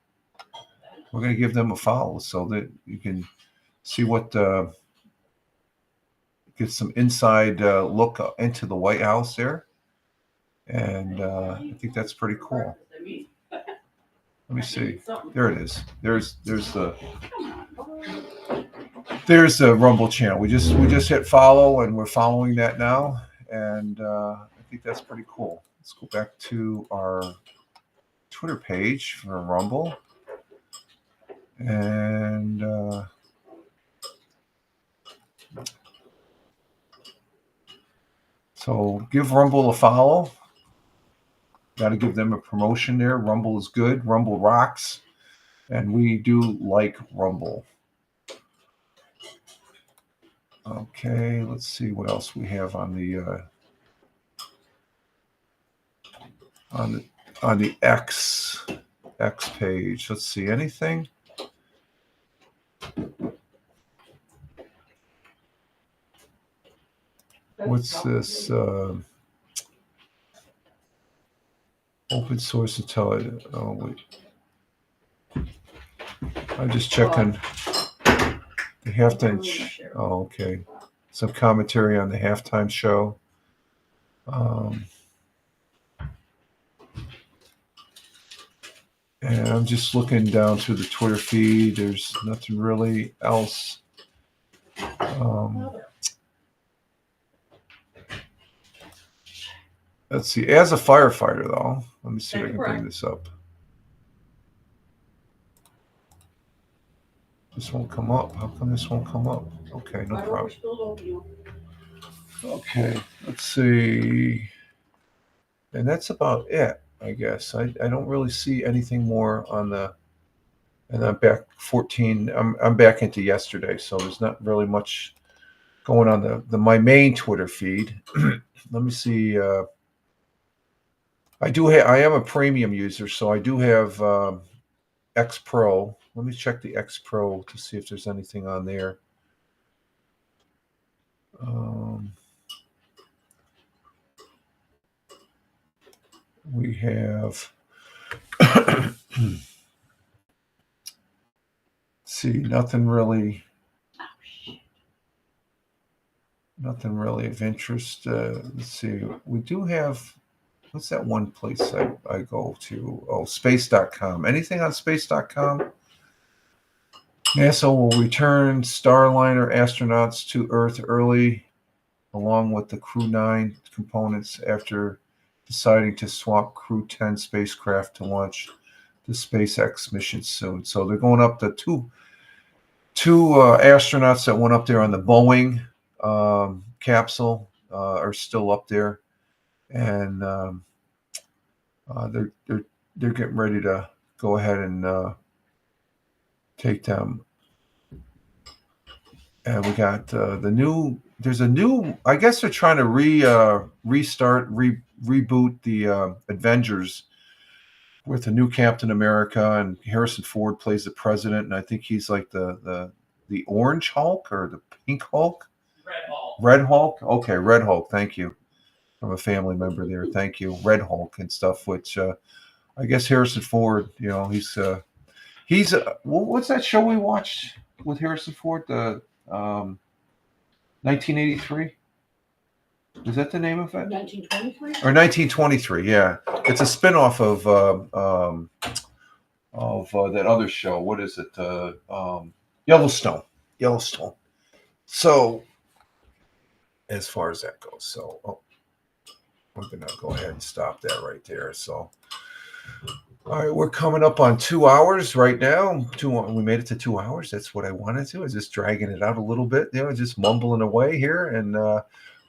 we're going to give them a follow so that you can see what get some inside look into the White House there, and I think that's pretty cool. Let me see. There it is. There's the Rumble channel. We just hit follow, and we're following that now, and I think that's pretty cool. Let's go back to our Twitter page for Rumble, and so give Rumble a follow. Got to give them a promotion there. Rumble is good. Rumble rocks, and we do like Rumble. Okay, let's see what else we have on the X page. Let's see, anything? What's this? Open source intelligence. Oh wait, I'm just checking the halftime. Oh, okay. Some commentary on the halftime show. And I'm just looking down through the Twitter feed. There's nothing really else. Let's see. As a firefighter, though, let me see if I can bring this up. This won't come up. How come this won't come up? Okay, no problem. Okay, let's see. And that's about it, I guess. I don't really see anything more on the. And I'm back 14. I'm back into yesterday, so there's not really much going on my main Twitter feed. Let me see. I am a premium user, so I do have X Pro. Let me check the X Pro to see if there's anything on there. We have. See, nothing really of interest. Let's see. We do have. What's that one place I go to? Oh, space.com. Anything on space.com? NASA will return Starliner astronauts to Earth early, along with the Crew 9 components, after deciding to swap Crew 10 spacecraft to launch the SpaceX mission soon. So they're going up to two astronauts that went up there on the Boeing capsule are still up there, and they're getting ready to go ahead and take them. And we got there's a new, I guess they're trying to reboot the Avengers with a new Captain America, and Harrison Ford plays the president, and I think he's like the Orange Hulk or the Pink Hulk? Red Hulk? Okay, Red Hulk, thank you. I'm a family member there, thank you. Red Hulk and stuff, which I guess Harrison Ford, he's what's that show we watched with Harrison Ford? The 1983? Is that the name of it? 1923? Or 1923, yeah. It's a spinoff of that other show. What is it? Yellowstone. So, as far as that goes, we're going to go ahead and stop that right there. So, all right, we're coming up on 2 hours right now. We made it to 2 hours. That's what I wanted to. I was just dragging it out a little bit, just mumbling away here. And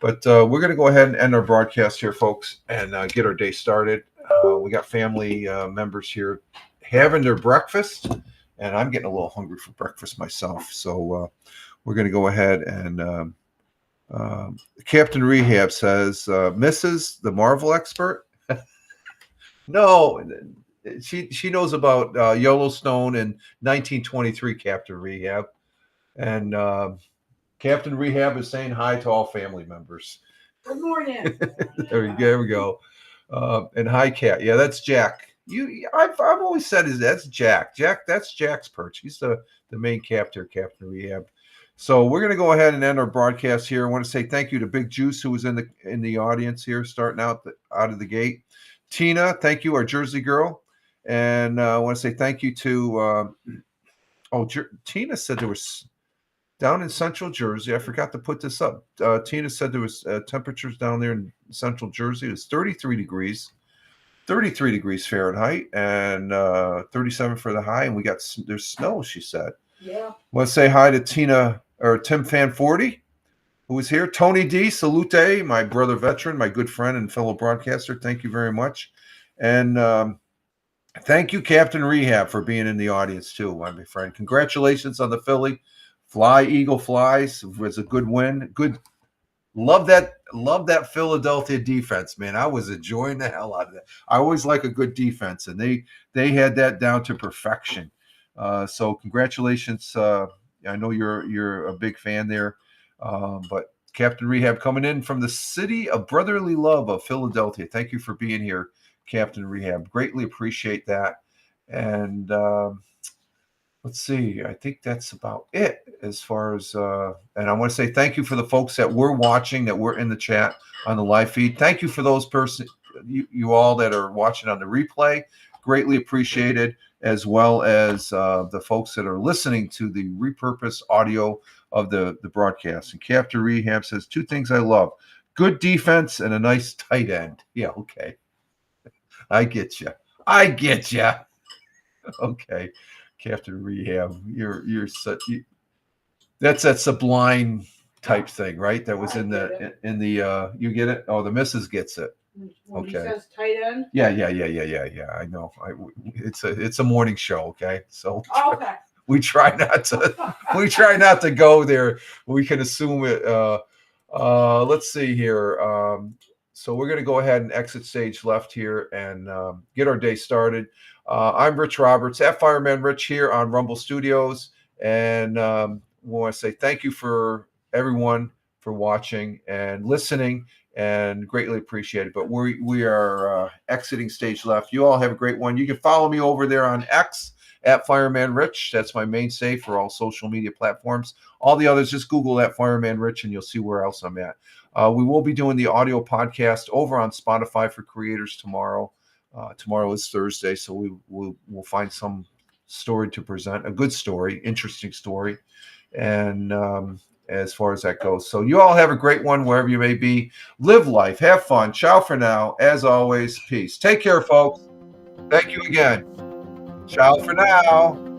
but we're going to go ahead and end our broadcast here, folks, and get our day started. We got family members here having their breakfast, and I'm getting a little hungry for breakfast myself. So we're going to go ahead and Captain Rehab says, Mrs. the Marvel expert? No, she knows about Yellowstone and 1923 Captain Rehab. And Captain Rehab is saying hi to all family members. Good morning. There we go. And hi, Cat. Yeah, that's Jack. I've always said that's Jack. That's Jack's perch. He's the main captain rehab. So we're going to go ahead and end our broadcast here. I want to say thank you to Big Juice, who was in the audience here, starting out of the gate. Tina, thank you, our Jersey girl, and I want to say thank you to. Tina said there was down in Central Jersey. I forgot to put this up. Tina said there was temperatures down there in Central Jersey. It was 33 degrees. 33 degrees Fahrenheit and 37 for the high, and there's snow, she said. Yeah. I want to say hi to Tim Fan 40, who was here. Tony D, salute, my brother veteran, my good friend and fellow broadcaster. Thank you very much. And thank you, Captain Rehab, for being in the audience too, my friend. Congratulations on the Philly. Fly, Eagle flies. It was a good win. Good. Love that Philadelphia defense, man. I was enjoying the hell out of that. I always like a good defense, and they had that down to perfection. So congratulations. I know you're a big fan there, but Captain Rehab coming in from the city of brotherly love of Philadelphia. Thank you for being here, Captain Rehab. Greatly appreciate that. And let's see. I think that's about it as far as, and I want to say thank you for the folks that were watching, that were in the chat on the live feed. Thank you for those you all that are watching on the replay. Greatly appreciated, as well as the folks that are listening to the repurposed audio of the broadcast. And Captain Rehab says 2 things I love: good defense and a nice tight end. Yeah, okay. I get you. Okay. Captain Rehab, you're such. That's that sublime type thing, right? That was in the you get it? Oh, the missus gets it. When Okay. he says tight end. Yeah. I know. It's a morning show. Okay, so Okay. we try not to go there. We can assume it. Let's see here. So we're going to go ahead and exit stage left here and get our day started. I'm Rich Roberts, at Fireman Rich here on Rumble Studios, and we want to say thank you for everyone for watching and listening, and greatly appreciate it. But we are exiting stage left. You all have a great one. You can follow me over there on X at Fireman Rich. That's my mainstay for all social media platforms. All the others, just Google that Fireman Rich and you'll see where else I'm at. We will be doing the audio podcast over on Spotify for creators tomorrow. Tomorrow is Thursday, so we'll find some story to present, a good story, interesting story, and as far as that goes. So you all have a great one wherever you may be. Live life, have fun. Ciao for now. As always, peace. Take care, folks. Thank you again. Ciao for now.